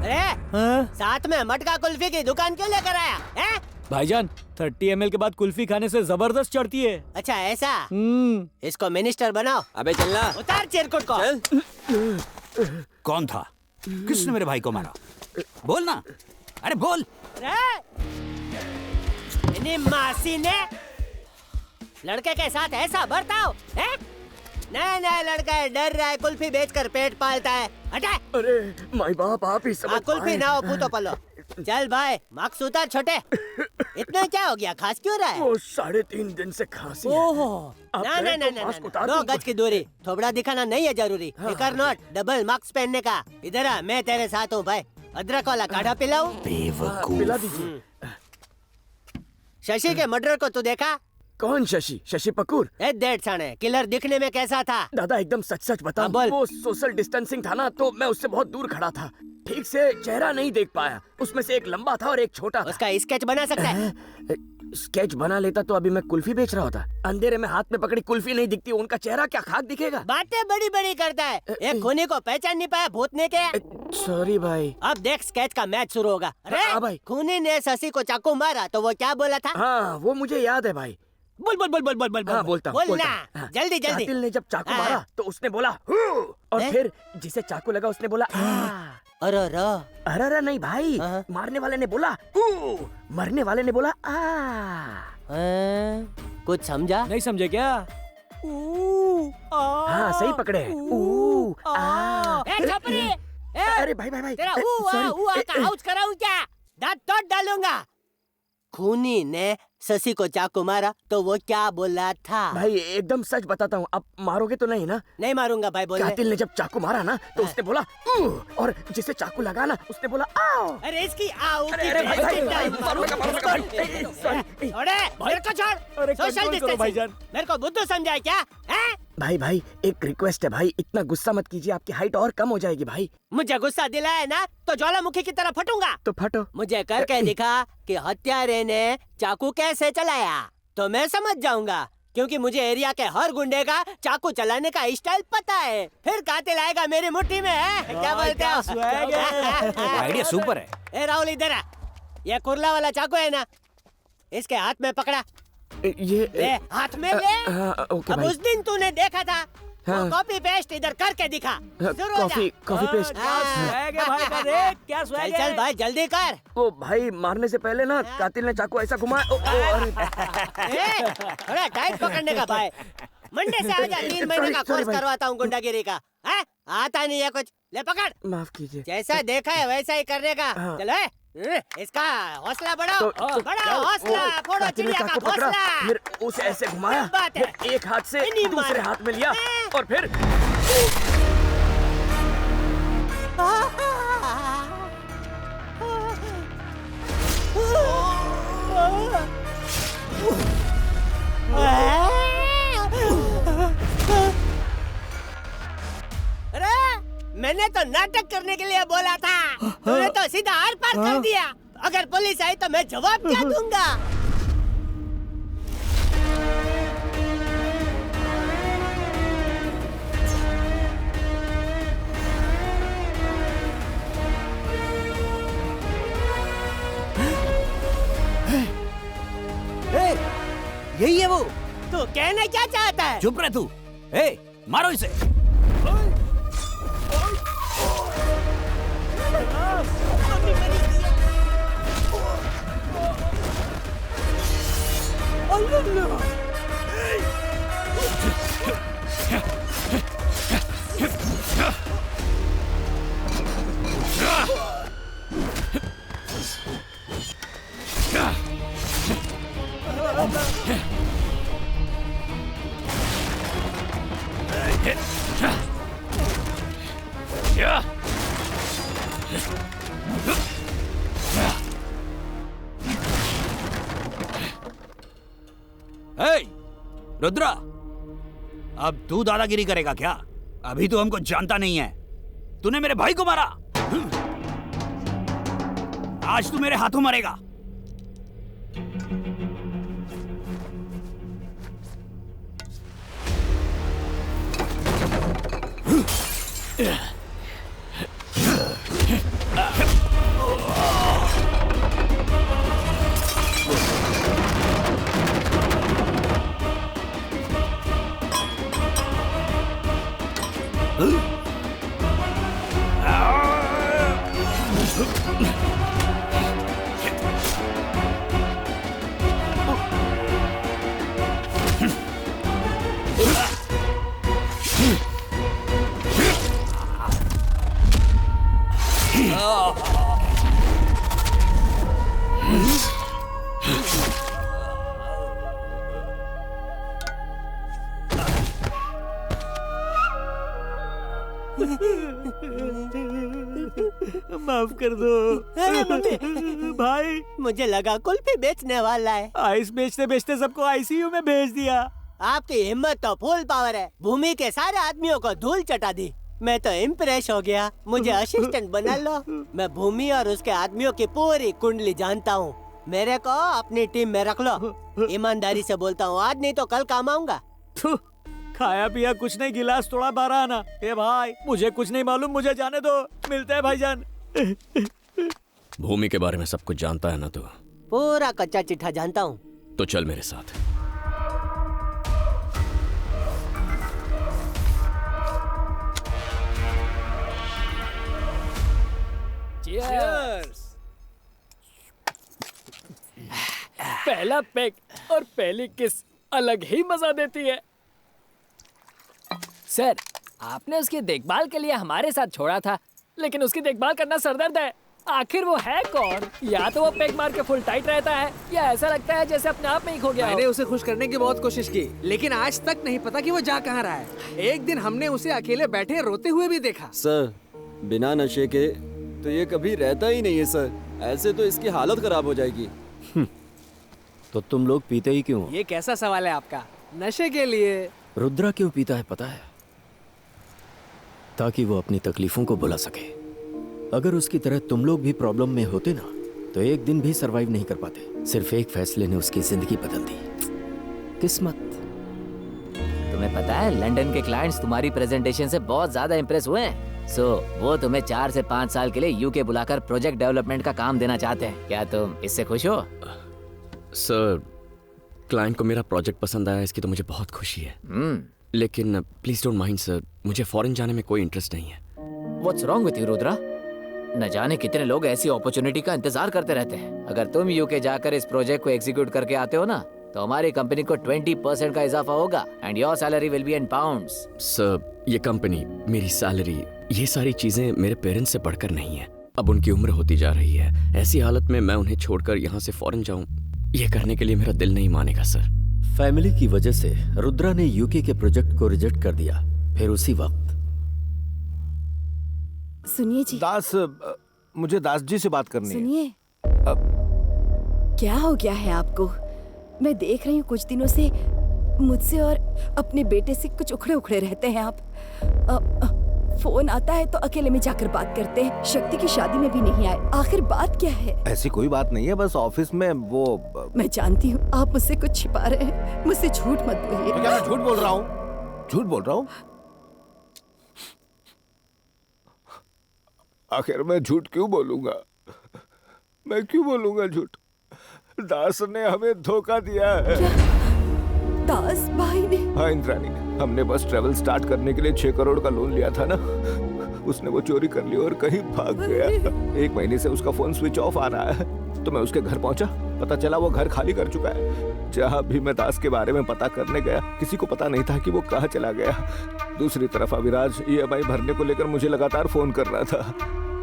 अरे साथ में मटका कुल्फी की दुकान क्यों लेकर आया है? भाईजान 30 ml के बाद कुल्फी खाने से जबरदस्त चढ़ती है। अच्छा ऐसा? इसको मिनिस्टर बनाओ। अबे चलना। उतार चिरकुट को। कौन था? किसने मेरे भाई को मारा? बोल ना, अरे बोल। मासी ने लड़के के साथ ऐसा बर्ताव है? नया लड़का है, डर रहा है, कुल्फी बेचकर पेट पालता है। हटा। अरे माई बाप आप ही समझ कुल्फी ना हो पूतो पलो। चल भाई मार्क्स उतार छोटे। इतना क्या हो गया, खांस क्यों रहा है? वो 3.5 दिन से खांसी है। ओहो ना 2 गज की दूरी, थोबड़ा दिखाना नहीं है जरूरी। फिकर नोट, डबल मार्क्स पहनने का। इधर आ, मैं तेरे साथ हूँ भाई। अदरक वाला काढ़ा पिलाऊं? पिला दीजिए। शशि के मर्डर को तू देखा? कौन शशि? शशि पकूर? डेढ़ साढ़े किलर दिखने में कैसा था? दादा एकदम सच बता। वो सोशल डिस्टेंसिंग था ना, तो मैं उससे बहुत दूर खड़ा था, ठीक से चेहरा नहीं देख पाया। उसमें से एक लंबा था और एक छोटा था। उसका स्केच बना सकता है? स्केच बना लेता तो अभी मैं कुल्फी बेच रहा होता। अंधेरे में हाथ में पकड़ी कुल्फी नहीं दिखती, उनका चेहरा क्या खाक दिखेगा? बातें बड़ी बड़ी करता है। एक खूनी को पहचान नहीं पाया भूतने के। सॉरी भाई। अब देख स्केच का मैच शुरू होगा। अरे भाई, खूनी ने शशि को चाकू मारा तो वो क्या बोला था? हाँ वो मुझे याद है भाई। बोल हाँ, बोलता हूँ। जल्दी कातिल ने जब चाकू मारा तो उसने बोला और फिर जिसे चाकू लगा उसने बोला अरे नहीं भाई, मारने वाले ने बोला मरने वाले ने बोला कुछ समझा? नहीं समझे क्या? हाँ सही पकड़े। अरे भाई तेरा का आउच कराऊं क्या? दांत तोड़ डालूंगा। खूनी ने शशि को चाकू मारा तो वो क्या बोला था? भाई एकदम सच बताता हूँ, अब मारोगे तो नहीं ना? नहीं मारूंगा भाई। बोल। कातिल ने जब चाकू मारा ना तो उसने बोला और जिसे चाकू लगा ना उसने बोला आओ। अरे इसकी आओ। अरे मेरे को छोड़। Social distancing. मेरे को बुद्धू समझाए क्या? भाई एक रिक्वेस्ट है भाई, इतना गुस्सा मत कीजिए, आपकी हाइट और कम हो जाएगी भाई। मुझे गुस्सा दिलाया ना तो ज्वालामुखी की तरह फटूंगा। तो फटो। मुझे करके दिखा कि हत्यारे ने चाकू कैसे चलाया तो मैं समझ जाऊंगा, क्योंकि मुझे एरिया के हर गुंडे का चाकू चलाने का स्टाइल पता है। फिर कातिल आएगा मेरी मुट्ठी में। क्या बोलते हो? आइडिया सुपर है। ए राहुल इधर आ। ये कुर्ला वाला चाकू है ना, इसके हाथ में पकड़ा। ये हाथ में ले। अब उस दिन तूने देखा था, कॉपी पेस्ट इधर करके दिखा। Copy paste. क्या चल भाई जल्दी कर। ओ भाई मारने से पहले ना कातिल ने चाकू ऐसा घुमाया। थोड़ा टाइट पकड़ने का भाई। मंडे से आजा, 3 महीने का कोर्स करवाता हूँ गुंडागिरी का। आता नहीं है कुछ। ले पकड़। माफ कीजिए। जैसा देखा है वैसा ही करने का। चलो इसका हौसला बढ़ाओ। बढ़ाओ हौसला। फोड़ो चिड़िया का घोंसला। फिर उसे ऐसे घुमाया, फिर एक हाथ से दूसरे हाथ में लिया और फिर मैंने तो नाटक करने के लिए बोला था, तूने तो सीधा आर पार कर दिया। अगर पुलिस आई तो मैं जवाब क्या दूंगा? यही है वो। तू कहना क्या चाहता है? चुप रह तू। मारो इसे। रुद्रा, अब तू दादागिरी करेगा क्या? अभी तो हमको जानता नहीं है। तूने मेरे भाई को मारा, आज तू मेरे हाथों मरेगा। कर दो। अरे मम्मी, भाई मुझे लगा कुल्फी बेचने वाला है। आइस बेचते बेचते सबको आईसीयू में भेज दिया। आपकी हिम्मत तो फुल पावर है। भूमि के सारे आदमियों को धूल चटा दी। मैं तो इम्प्रेस हो गया। मुझे असिस्टेंट बना लो। मैं भूमि और उसके आदमियों की पूरी कुंडली जानता हूँ। मेरे को अपनी टीम में रख लो। ईमानदारी से बोलता हूँ, आज नहीं तो कल काम आऊंगा। खाया पिया कुछ नहीं, गिलास तोड़ा 12 आना। ए भाई, मुझे कुछ नहीं मालूम, मुझे जाने दो। मिलते हैं भाईजान। भूमि के बारे में सब कुछ जानता है ना तू? पूरा कच्चा चिट्ठा जानता हूँ। तो चल मेरे साथ। Cheers! पहला पेग और पहली किस अलग ही मजा देती है। सर, आपने उसकी देखभाल के लिए हमारे साथ छोड़ा था, लेकिन उसकी देखभाल करना सरदर्द है। आखिर वो है कौन? या तो वो पेग मार के फुल टाइट रहता है, या ऐसा लगता है जैसे अपने आप में ही खो गया। मैंने उसे खुश करने की बहुत कोशिश की, लेकिन आज तक नहीं पता कि वो जा कहाँ रहा है। एक दिन हमने उसे अकेले बैठे रोते हुए भी देखा। सर, बिना नशे के तो ये कभी रहता ही नहीं है सर। ऐसे तो इसकी हालत खराब हो जाएगी। तो तुम लोग पीते ही क्यों? ये कैसा सवाल है आपका? नशे के लिए। रुद्रा क्यों पीता है पता है? ताकि वो अपनी तकलीफों को भुला सके। अगर उसकी तरह तुम लोग भी प्रॉब्लम में होते ना, तो एक दिन भी सरवाइव नहीं कर पाते। सिर्फ एक फैसले ने उसकी जिंदगी बदल दी। किस्मत। तुम्हें पता है, लंदन के क्लाइंट्स तुम्हारी प्रेजेंटेशन से बहुत ज्यादा इंप्रेस हुए हैं। वो तुम्हें 4 से 5 साल के लिए यूके बुलाकर प्रोजेक्ट डेवलपमेंट का काम देना चाहते हैं। क्या तुम इससे खुश हो? सर, क्लाइंट को मेरा प्रोजेक्ट पसंद आया, इसकी तो मुझे बहुत खुशी है। लेकिन प्लीज डोंट माइंड सर, मुझे फॉरेन जाने में कोई इंटरेस्ट नहीं है। What's wrong with you, Rudra? न जाने कितने लोग ऐसी अपॉर्चुनिटी का इंतजार करते रहते हैं। अगर तुम यूके जाकर इस प्रोजेक्ट को एग्जीक्यूट करके आते हो ना, तो हमारी कंपनी को 20% का इजाफा होगा and your salary will be in pounds. Sir, ये कंपनी, मेरी सैलरी, ये सारी चीजें मेरे पेरेंट्स से बढ़कर नहीं है। अब उनकी उम्र होती जा रही है। ऐसी हालत में मैं उन्हें छोड़कर यहाँ से फॉरेन जाऊँ, ये करने के लिए मेरा दिल नहीं मानेगा सर। फैमिली की वजह से रुद्रा ने यूके के प्रोजेक्ट को रिजेक्ट कर दिया। फिर उसी वक्त सुनिए जी। दास, मुझे दास जी से बात करनी है। सुनिए, क्या हो गया है आपको? मैं देख रही हूँ कुछ दिनों से मुझसे और अपने बेटे से कुछ उखड़े उखड़े रहते हैं आप। फोन आता है तो अकेले में जाकर बात करते हैं। शक्ति की शादी में भी नहीं आए। आखिर बात क्या है? ऐसी कोई बात नहीं है, बस ऑफिस में वो। मैं जानती हूँ आप मुझसे कुछ छिपा रहे हैं। मुझसे झूठ मत बोलिए। क्या मैं झूठ बोल रहा हूँ? झूठ बोल रहा हूँ? आखिर मैं झूठ क्यों बोलूंगा? मैं क्यों बोलूंगा झूठ? दास ने हमें धोखा दिया है। क्या? दास भाई ने? हाँ इंद्राणी, हमने बस ट्रेवल स्टार्ट करने के लिए 6 करोड़ का लोन लिया था ना, उसने वो चोरी कर लिया और कहीं भाग गया। 1 महीने से उसका फोन स्विच ऑफ आ रहा है। तो मैं उसके घर पहुंचा, पता चला वो घर खाली कर चुका है। जहाँ भी मैं दास के बारे में पता करने गया, किसी को पता नहीं था कि वो कहाँ चला गया। दूसरी तरफ अविराज EMI भरने को लेकर मुझे लगातार फोन कर रहा था।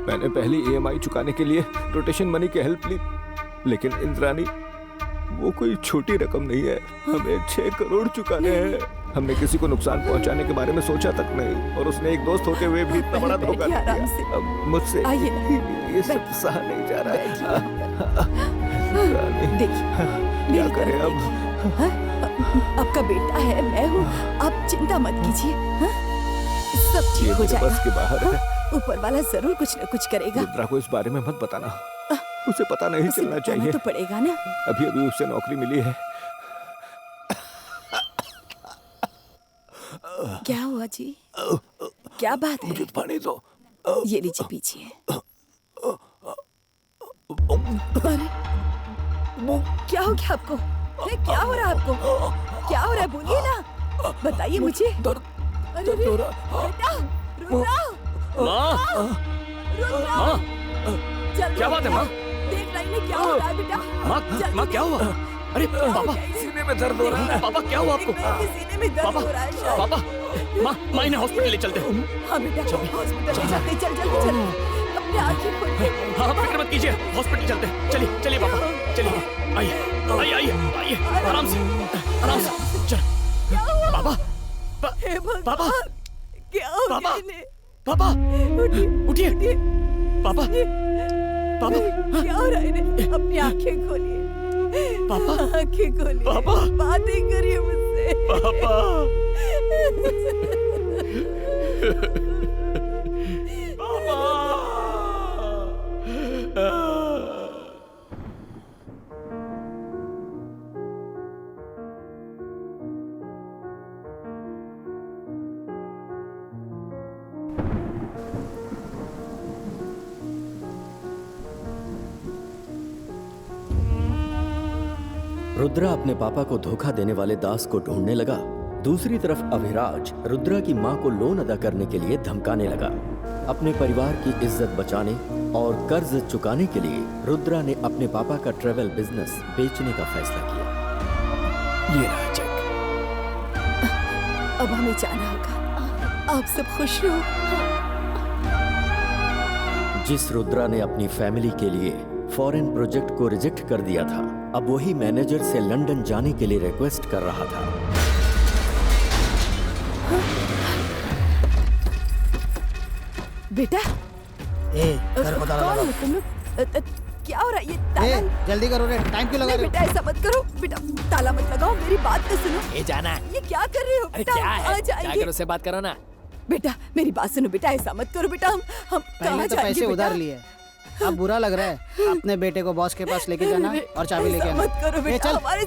मैंने पहली EMI चुकाने के लिए रोटेशन मनी की हेल्प ली, लेकिन इंद्राणी, वो कोई छोटी रकम नहीं है। हमें 6 करोड़ चुकाने हैं। हमने किसी को नुकसान पहुंचाने के बारे में सोचा तक नहीं, और उसने एक दोस्त होते हुए भी इतना बड़ा धोखा दिया। अब मुझसे ये सब सहा नहीं जा रहा है। देखिए, क्या करें अब? आपका बेटा है, मैं हूँ, आप चिंता मत कीजिए। सब ठीक हो जाएगा। बस के बाहर है। ऊपर वाला जरूर कुछ न कुछ करेगा। रुद्रा को इस बारे में मत बताना, उसे पता नहीं चलना चाहिए। तो पड़ेगा ना। अभी अभी उसे नौकरी मिली है। क्या हुआ जी? क्या बात है? मुझे पानी दो। ये लीजिए, पीछिए। क्या हो गया आपको? क्या हो रहा है आपको? क्या हो रहा है? बोलिए ना, बताइए मुझे। अरे बेटा, रुद्रा, माँ, क्या बात है माँ? देख रही है क्या हो रहा है बेटा? माँ क्या हुआ? अरे पापा, सीने में दर्द हो रहा है। पापा क्या हुआ आपको? सीने में दर्द हो रहा है शायद। पापा, माँ इन्हें हॉस्पिटल ले चलते हैं। हाँ बेटा, हॉस्पिटल ले जाते। चल जल्दी चल, अपने आंखें खोल के। हाँ, फिक्र मत कीजिए, हॉस्पिटल चलते हैं। चलिए चलिए पापा, चलिए। आइए, आराम से चल। पापा, पापा, क्या हो पापा, गया इन्हें? पापा, उठिए, पापा, पापा क्या हो रहा है इन्हें? अपनी आंखें खोलिए पापा, आंखें खोलिए पापा, बातें करिए मुझसे पापा। रुद्रा अपने पापा को धोखा देने वाले दास को ढूंढने लगा। दूसरी तरफ अभिराज रुद्रा की मां को लोन अदा करने के लिए धमकाने लगा। अपने परिवार की इज्जत बचाने और कर्ज चुकाने के लिए रुद्रा ने अपने पापा का ट्रेवल बिजनेस बेचने का फैसला किया। ये रहा चेक। अब हमें जाना होगा। आप सब खुश रहो। जिस रुद्रा ने अपनी फैमिली के लिए फॉरेन प्रोजेक्ट को रिजेक्ट कर दिया था, अब वही मैनेजर से लंदन जाने के लिए रिक्वेस्ट कर रहा था। बेटा घर को ताला कौन लगाओ। हो तुम लोग? क्या हो रहा है? ये ताला जल्दी करो रे, टाइम क्यों लगा नहीं रहे हो? बेटा ऐसा मत करो बेटा, ताला मत लगाओ, मेरी बात तो सुनो। ये जाना। ये क्या कर रहे हो अरे बेटा? क्या है? आ जाएंगे। जाकर उससे बात करो ना। बेटा मेरी बात सुनो बेटा, ऐसा मत करो बेटा, हम पहले कहाँ तो जाएंगे पैसे बेटा? उधार लिए, अब बुरा लग रहा है। अपने बेटे को बॉस के पास लेके जाना और चाबी लेके ऐसा आना। मत करो ए, बेटा, चल। हमारे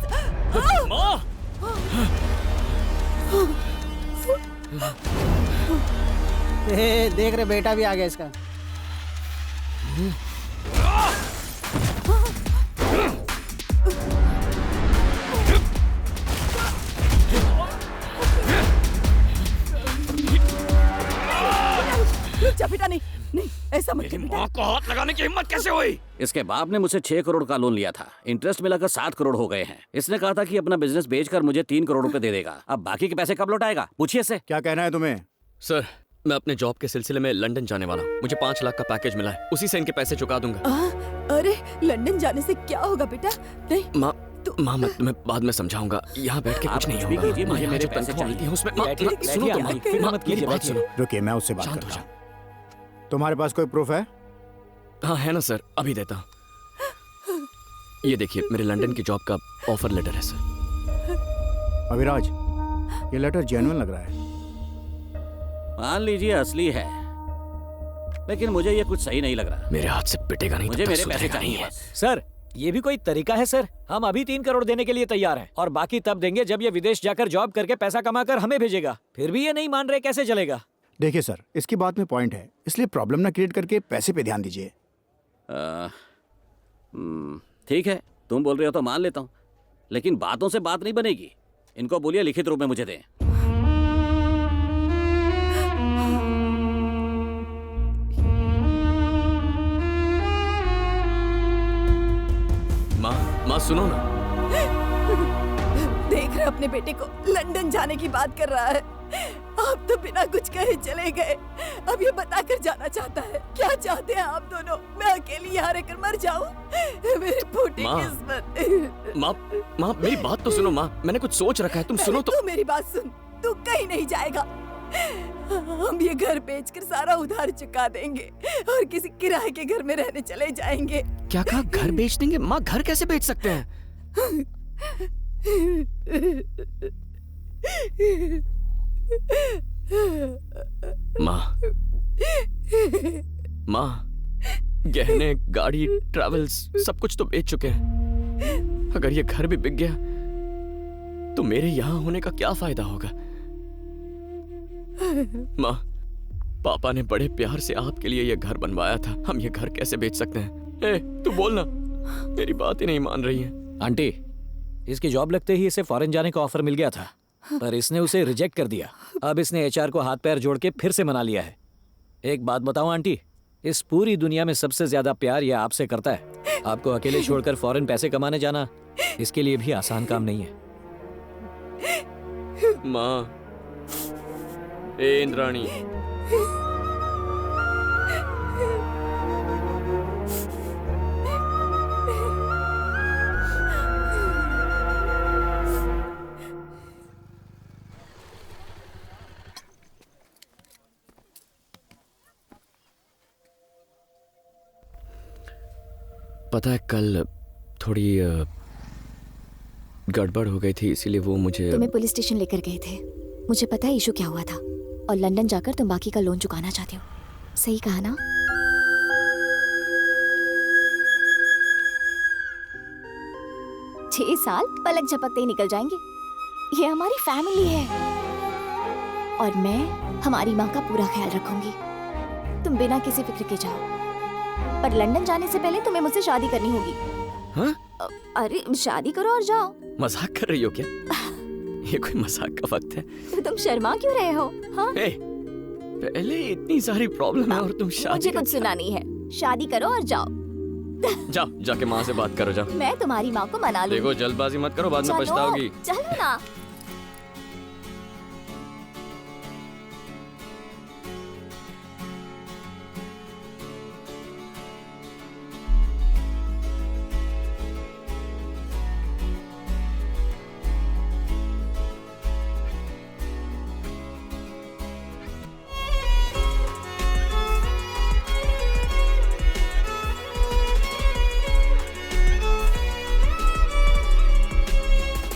देख रहे बेटा भी आ गया इसका। जा बेटा, नहीं नहीं ऐसा मत कर बेटा। को हाथ लगाने की हिम्मत कैसे हुई? इसके बाप ने मुझसे 6 करोड़ का लोन लिया था। इंटरेस्ट मिलाकर 7 करोड़ हो गए हैं। इसने कहा था कि अपना बिजनेस बेचकर मुझे 3 करोड़ रुपए दे देगा। अब बाकी के पैसे कब लौटाएगा? पूछिए इससे। क्या कहना है तुम्हें? सर, मैं अपने जॉब के सिलसिले में लंदन जाने वाला हूँ। मुझे 5 लाख का पैकेज मिला है, उसी से इनके पैसे चुका दूंगा। अरे लंदन जाने से क्या होगा बेटा? नहीं माँ मैं तुम्हें बाद में समझाऊंगा। यहाँ बैठ के आप कुछ नहीं कुछ भी होगा। कीजिए, मुझे यहाँ मेरे जो पैसे तनख्वाह मिलती है उसमें चाहिए। माँ, बैठिए, सुनो तो बैठिए, माँ, बैठिए, माँ, मत मेरी कीजिए, बात सुनो। रुकिए, मैं उससे बात शांत करता हो हूँ। तुम्हारे पास कोई प्रूफ है? हाँ है ना सर, अभी देता हूँ। ये देखिए, मेरे लंदन की जॉब का ऑफर लेटर है सर। अभिराज, ये लेटर जेन्युइन लग रहा है। मान लीजिए असली है, लेकिन मुझे ये कुछ सही नहीं लग रहा। मेरे हाथ से पिटेगा नहीं, मुझे तब तक मेरे पैसे सुधरेगा नहीं चाहिए है। बस। सर ये भी कोई तरीका है सर? हम अभी 3 करोड़ देने के लिए तैयार हैं और बाकी तब देंगे जब ये विदेश जाकर जॉब करके पैसा कमाकर हमें भेजेगा। फिर भी ये नहीं मान रहे, कैसे चलेगा? देखिए सर, इसकी बात में पॉइंट है, इसलिए प्रॉब्लम ना क्रिएट करके पैसे पे ध्यान दीजिए। ठीक है, तुम बोल रहे हो तो मान लेता हूँ, लेकिन बातों से बात नहीं बनेगी। इनको बोलिए लिखित रूप में मुझे दें। माँ सुनो ना। देख रहे अपने बेटे को लंदन जाने की बात कर रहा है। आप तो बिना कुछ कहे चले गए, अब ये बताकर जाना चाहता है। क्या चाहते हैं आप दोनों? मैं अकेली यहाँ रहकर मर जाऊं? मेरी फूटी किस्मत। माँ मेरी बात तो सुनो माँ, मैंने कुछ सोच रखा है, तुम सुनो तो। तू मेरी बात सुन, तू कहीं नहीं जाएगा। हम ये घर बेचकर सारा उधार चुका देंगे और किसी किराए के घर में रहने चले जाएंगे। क्या कहा? घर बेच देंगे? माँ घर कैसे बेच सकते हैं? माँ गहने, गाड़ी, ट्रैवल्स सब कुछ तो बेच चुके हैं। अगर ये घर भी बिक गया तो मेरे यहाँ होने का क्या फायदा होगा? माँ, पापा ने बड़े प्यार से आपके लिए ये घर बनवाया था, हम ये घर कैसे बेच सकते हैं? ए, तू बोलना, मेरी बात ही नहीं मान रही है। आंटी, इसकी जॉब लगते ही इसे फॉरेन जाने का ऑफर मिल गया था, पर इसने उसे रिजेक्ट कर दिया। अब इसने एचआर को हाथ पैर जोड़ के फिर से मना लिया है। एक बात बताऊं आंटी, इस पूरी दुनिया में सबसे ज्यादा प्यार यह आपसे करता है। आपको अकेले छोड़कर फॉरेन पैसे कमाने जाना इसके लिए भी आसान काम नहीं है। माँ, ए इंद्राणी, पता है कल थोड़ी गड़बड़ हो गई थी, इसीलिए वो मुझे तुम्हें पुलिस स्टेशन लेकर गए थे। मुझे पता है इशू क्या हुआ था, और लंदन जाकर तुम बाकी का लोन चुकाना चाहते हो। सही कहा ना? छह साल पलक झपकते ही निकल जाएंगे। ये हमारी फैमिली है और मैं हमारी माँ का पूरा ख्याल रखूंगी। तुम बिना किसी फिक्र के जाओ, पर लंदन जाने से पहले तुम्हें मुझसे शादी करनी होगी। हाँ? अरे शादी करो और जाओ। मजाक कर रही हो क्या? ये कोई मजाक का वक्त है? तो तुम शर्मा क्यों रहे हो? हाँ? पहले इतनी सारी प्रॉब्लम है और तुम शादी मुझे कुछ सुना नहीं है। शादी करो और जाओ। जाओ, जाके माँ से बात करो, जाओ। मैं तुम्हारी माँ को मना लूंगी। देखो जल्दबाजी मत करो, बाद में पछताओगी। चलो ना।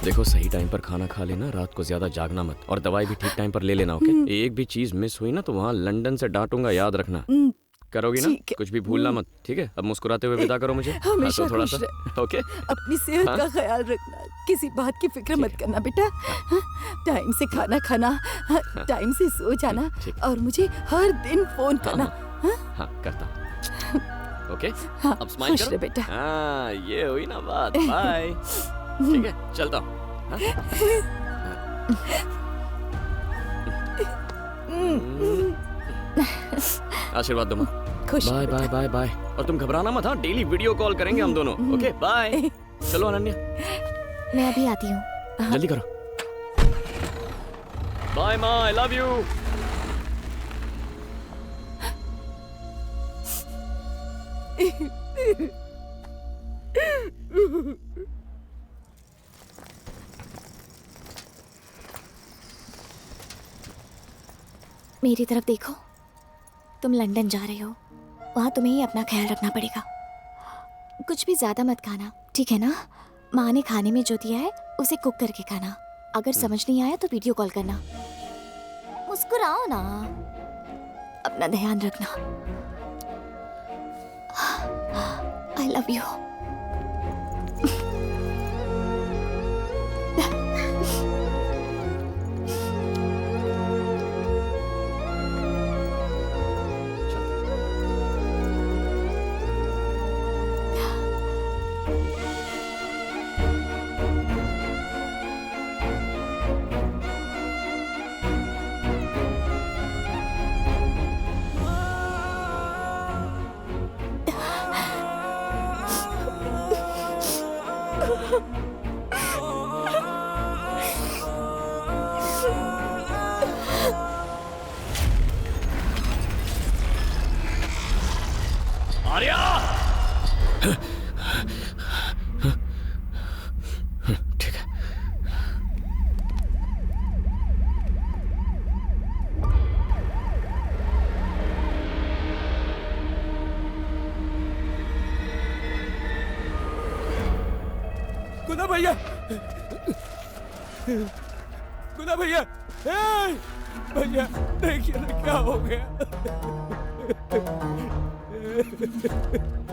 देखो सही टाइम पर खाना खा लेना, रात को ज्यादा जागना मत, और दवाई भी ठीक टाइम पर ले लेना, ओके? एक भी चीज मिस हुई ना तो वहाँ लंदन से डांटूंगा, याद रखना। करोगी ना? कुछ भी भूलना मत, ठीक है? अब मुस्कुराते हुए विदा करो मुझे। हमेशा थोड़ा खुश सा, ओके? अपनी सेहत का ख्याल रखना, किसी बात की फिक्र मत करना बेटा। टाइम से खाना खाना, टाइम से सो जाना, और मुझे हर दिन फोन करना। हाँ करता हूँ, ओके? अब स्माइल खुश करो रहे बेटा। हाँ, ये हुई ना बात। बाय। ठीक है, चलता हूँ। आशीर्वाद दो माँ। खुश बाय बाय बाय बाय। और तुम घबराना मत, हाँ? डेली वीडियो कॉल करेंगे हम दोनों, ओके? बाय। चलो अनन्या, मैं अभी आती हूँ। जल्दी करो। बाय माँ, आई लव यू। मेरी तरफ देखो, तुम लंदन जा रहे हो, वहाँ तुम्हें ही अपना ख्याल रखना पड़ेगा। कुछ भी ज्यादा मत खाना, ठीक है ना? माँ ने खाने में जो दिया है उसे कुक करके खाना। अगर समझ नहीं आया तो वीडियो कॉल करना। मुस्कुराओ ना, अपना ध्यान रखना। I love you. आर्या! ठीक है। गुना भैया, गुना भैया, भैया देखिए ना क्या हो गया।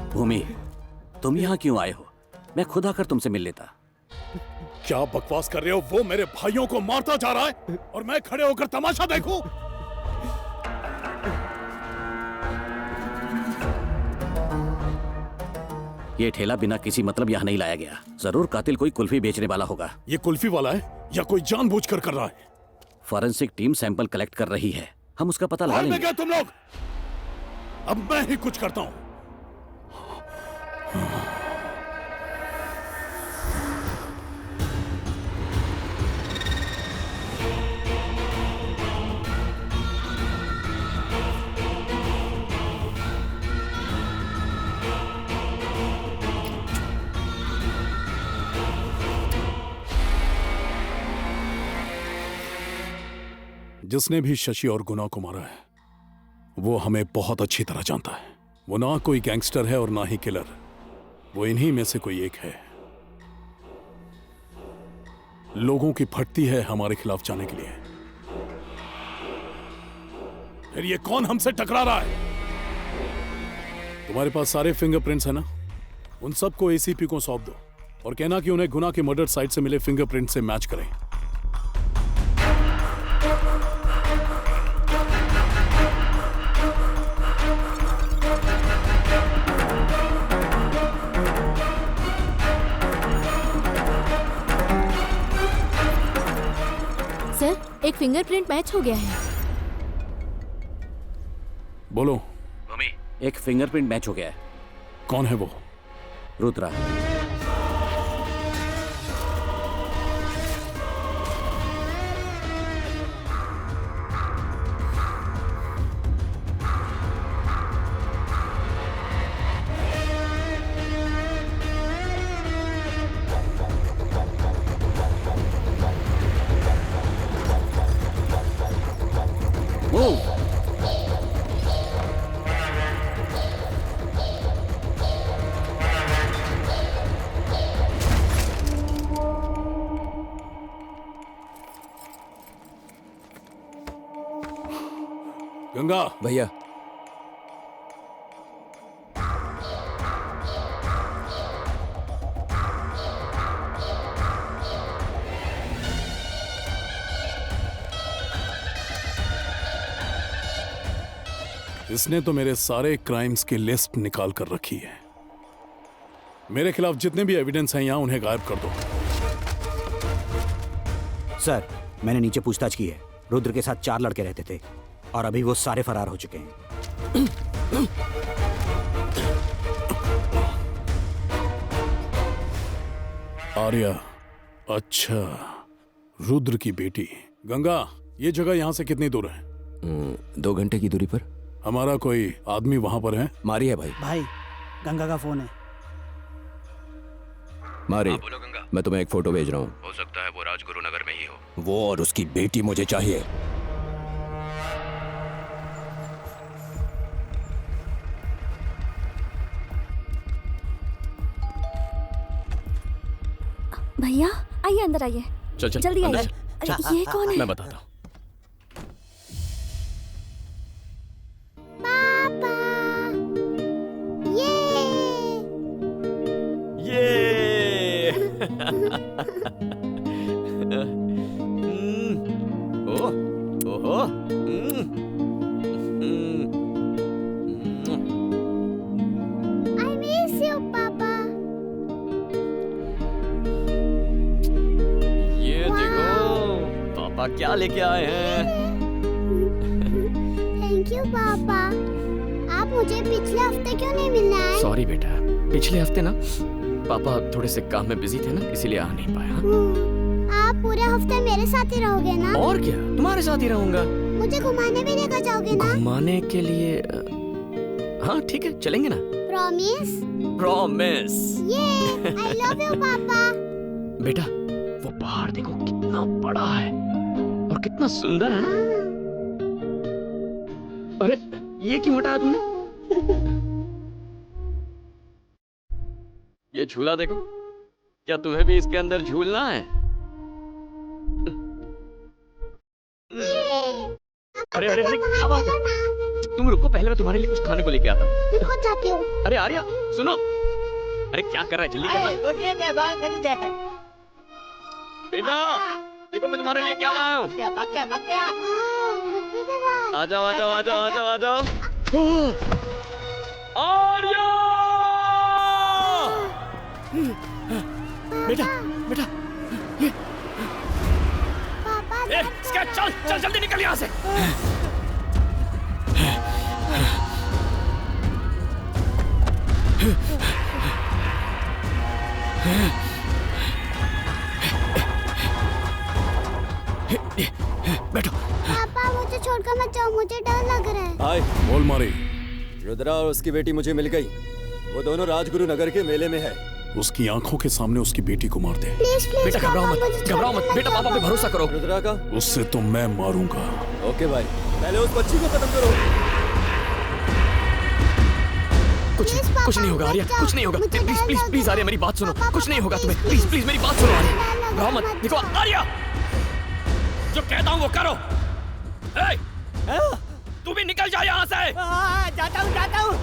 भूमि, तुम यहाँ क्यों आए हो? मैं खुद आकर तुमसे मिल लेता। क्या बकवास कर रहे हो? वो मेरे भाइयों को मारता जा रहा है और मैं खड़े होकर तमाशा देखूं? ये ठेला बिना किसी मतलब यहाँ नहीं लाया गया। जरूर कातिल कोई कुल्फी बेचने वाला होगा। ये कुल्फी वाला है या कोई जानबूझकर कर रहा है? फॉरेंसिक टीम सैंपल कलेक्ट कर रही है, हम उसका पता लगा लेंगे। क्या तुम लोग? अब मैं ही कुछ करता हूं। जिसने भी शशि और गुना को मारा है वो हमें बहुत अच्छी तरह जानता है। वो ना कोई गैंगस्टर है और ना ही किलर। वो इन्हीं में से कोई एक है। लोगों की फटती है हमारे खिलाफ जाने के लिए। फिर ये कौन हमसे टकरा रहा है? तुम्हारे पास सारे फिंगरप्रिंट्स है ना? उन सबको एसीपी को सौंप दो और कहना कि उन्हें गुना की मर्डर साइट से मिले फिंगरप्रिंट से मैच करें। सर, एक फिंगरप्रिंट मैच हो गया है। बोलो। मम्मी, एक फिंगरप्रिंट मैच हो गया है। कौन है वो? रुद्रा। गंगा। भैया। इसने तो मेरे सारे क्राइम्स की लिस्ट निकाल कर रखी है। मेरे खिलाफ जितने भी एविडेंस हैं यहां उन्हें गायब कर दो। सर, मैंने नीचे पूछताछ की है। रुद्र के साथ 4 लड़के रहते थे और अभी वो सारे फरार हो चुके हैं। आर्या, अच्छा, रुद्र की बेटी। गंगा, ये जगह यहां से कितनी दूर है? 2 घंटे की दूरी पर। हमारा कोई आदमी वहां पर है? मारी है भाई। भाई, गंगा का फोन है। मारी। बोलो गंगा। मैं तुम्हें एक फोटो भेज रहा हूँ। हो सकता है वो राजगुरु नगर में ही हो। वो और उसकी बेटी मुझे चाहिए। भैया आइए, अंदर आइए। चल चल जल्दी अंदर आइए। चल। अरे, ये कौन है? मैं बताता हूँ। ओहो। I miss you, पापा। ये देखो पापा क्या लेके आए हैं। थैंक यू पापा। आप मुझे पिछले हफ्ते क्यों नहीं मिलने आए? सॉरी बेटा, पिछले हफ्ते ना पापा थोड़े से काम में बिजी थे ना, इसीलिए आ नहीं पाया। आप पूरे हफ्ते मेरे साथ ही रहोगे ना? और क्या, तुम्हारे साथ ही रहूंगा। मुझे घुमाने भी लेकर जाओगे ना? घुमाने के लिए हाँ ठीक है, चलेंगे ना। प्रॉमिस? प्रॉमिस। ये आई लव यू पापा। बेटा वो पहाड़ देखो कितना बड़ा है और कितना सुंदर है ना। अरे ये क्यों हटाया तुमने? ये झूला देखो, क्या तुम्हें भी इसके अंदर झूलना है? अरे अरे अरे क्या बात है? तुम रुको, पहले मैं तुम्हारे लिए कुछ खाने को लेके आता हूँ। कौन जाती हो? अरे आर्या सुनो, अरे क्या कर रहा है, जल्दी कर। बेटा देखो मैं तुम्हारे लिए क्या लाया हूँ। आ जाओ आ जाओ आ जाओ आ जाओ आ जाओ। आर्या! बेटा बेटा ये पापा क्या, चल चल जल्दी निकल यहाँ से। बैठो। पापा मुझे छोड़कर मत जाओ, मुझे डर लग रहा है। हाय। बोल मारी। रुद्रा और उसकी बेटी मुझे मिल गई। वो दोनों राजगुरु नगर के मेले में है। उसकी आंखों के सामने उसकी बेटी को मार दे। प्लीज प्लीज बेटा घबराओ मत, घबराओ मत बेटा, पापा पे भरोसा करो। रुद्रा का उससे तो मैं मारूंगा। ओके भाई, पहले उस बच्ची को खत्म करो। कुछ नहीं होगा आर्या, कुछ नहीं होगा। प्लीज प्लीज प्लीज आर्या, मेरी बात सुनो। कुछ नहीं होगा तुम्हें, प्लीज प्लीज मेरी बात सुनो आर्या। घबराओ मत। देखो आर्या, जो कहता हूँ वो करो। तू भी निकल जा यहाँ से। जाता हूँ, जाता हूँ।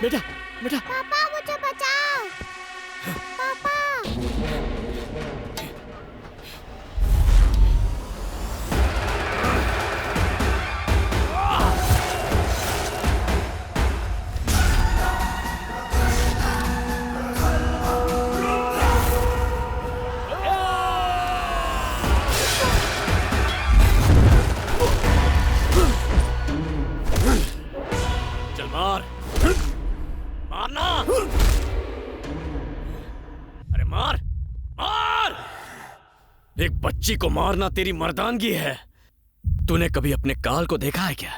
बेटा बेटा पापा मुझे बचाओ। पापा चल मार, मारना। अरे मार मार। एक बच्ची को मारना तेरी मर्दानगी है। तूने कभी अपने काल को देखा है क्या?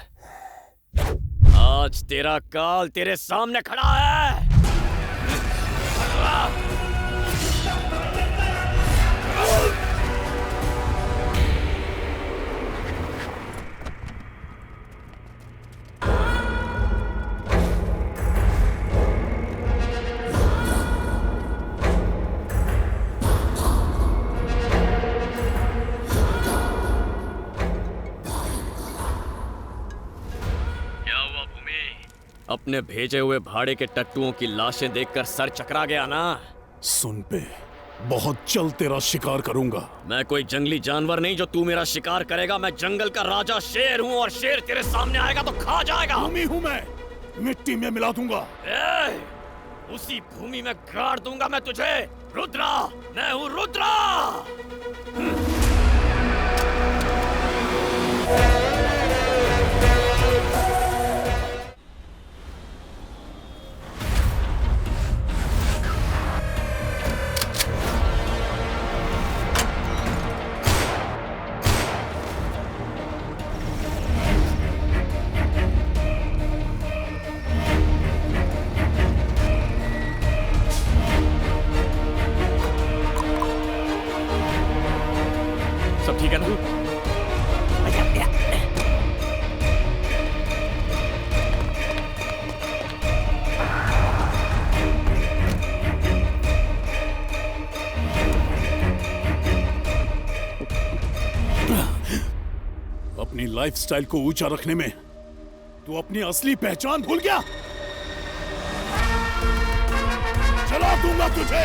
आज तेरा काल तेरे सामने खड़ा है। अपने भेजे हुए भाड़े के टट्टुओं की लाशें देखकर सर चकरा गया ना? सुन पे, बहुत जल्द तेरा शिकार करूंगा। मैं कोई जंगली जानवर नहीं जो तू मेरा शिकार करेगा। मैं जंगल का राजा शेर हूँ और शेर तेरे सामने आएगा तो खा जाएगा। भूमि हूँ मैं, मिट्टी में मिला दूंगा। उसी भूमि में गाड़ दूंगा मैं तुझे। रुद्रा, मैं हूँ रुद्रा। लाइफस्टाइल को ऊंचा रखने में तू अपनी असली पहचान भूल गया। चला दूंगा तुझे।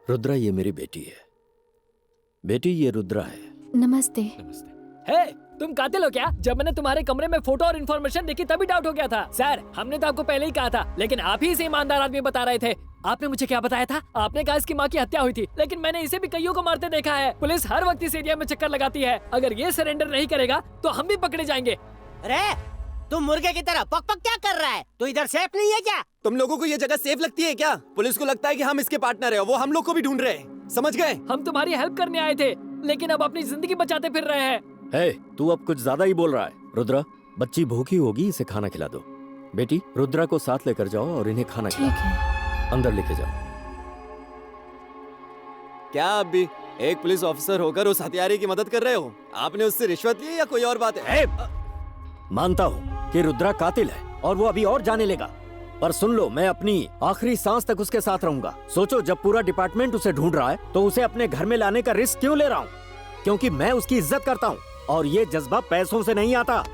रुद्रा, ये मेरी बेटी है। बेटी, ये रुद्रा है। नमस्ते। हे, तुम कातिल हो क्या? जब मैंने तुम्हारे कमरे में फोटो और इन्फॉर्मेशन देखी तभी डाउट हो गया था। सर, हमने तो आपको पहले ही कहा था, लेकिन आप ही इसे ईमानदार आदमी बता रहे थे। आपने मुझे क्या बताया था? आपने कहा इसकी माँ की हत्या हुई थी, लेकिन मैंने इसे भी कईयों को मारते देखा है। पुलिस हर वक्त इस एरिया में चक्कर लगाती है। अगर ये सरेंडर नहीं करेगा तो हम भी पकड़े जाएंगे। अरे तुम मुर्गे की तरह पक पक क्या कर रहा है? तू इधर सेफ नहीं है क्या? तुम लोगों को ये जगह सेफ लगती है क्या? पुलिस को लगता है कि हम इसके पार्टनर है, वो हम लोग को भी ढूंढ रहे हैं। समझ गए? हम तुम्हारी हेल्प करने आए थे, लेकिन अब अपनी जिंदगी बचाते फिर रहे हैं। हे, तू अब कुछ ज्यादा ही बोल रहा है। रुद्रा, बच्ची भूखी होगी, इसे खाना खिला दो। बेटी, रुद्रा को साथ लेकर जाओ और इन्हें खाना खिलाओ। अंदर लेके जाओ। क्या आप भी एक पुलिस ऑफिसर होकर उस हत्यारे की मदद कर रहे हो? आपने उससे रिश्वत ली या कोई और बात है? मानता हूँ कि रुद्रा कातिल है और वो अभी और जाने लेगा, पर सुन लो, मैं अपनी आखिरी सांस तक उसके साथ रहूंगा। सोचो, जब पूरा डिपार्टमेंट उसे ढूंढ रहा है तो उसे अपने घर में लाने का रिस्क क्यों ले रहा हूँ? क्योंकि मैं उसकी इज्जत करता हूँ और ये जज्बा पैसों से नहीं आता,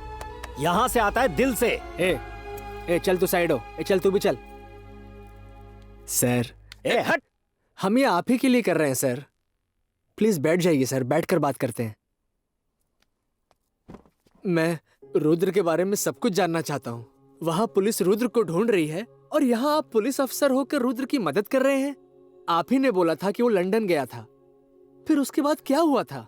यहाँ से आता है दिल से। ए चल तू साइड हो। चल तू भी चल। सर, हट। हम ये आप ही के लिए कर रहे हैं सर। प्लीज बैठ जाइए सर, बैठकर बात करते हैं। मैं रुद्र के बारे में सब कुछ जानना चाहता हूँ। वहाँ पुलिस रुद्र को ढूंढ रही है और यहाँ आप पुलिस अफसर होकर रुद्र की मदद कर रहे हैं। आप ही ने बोला था कि वो लंदन गया था, फिर उसके बाद क्या हुआ था?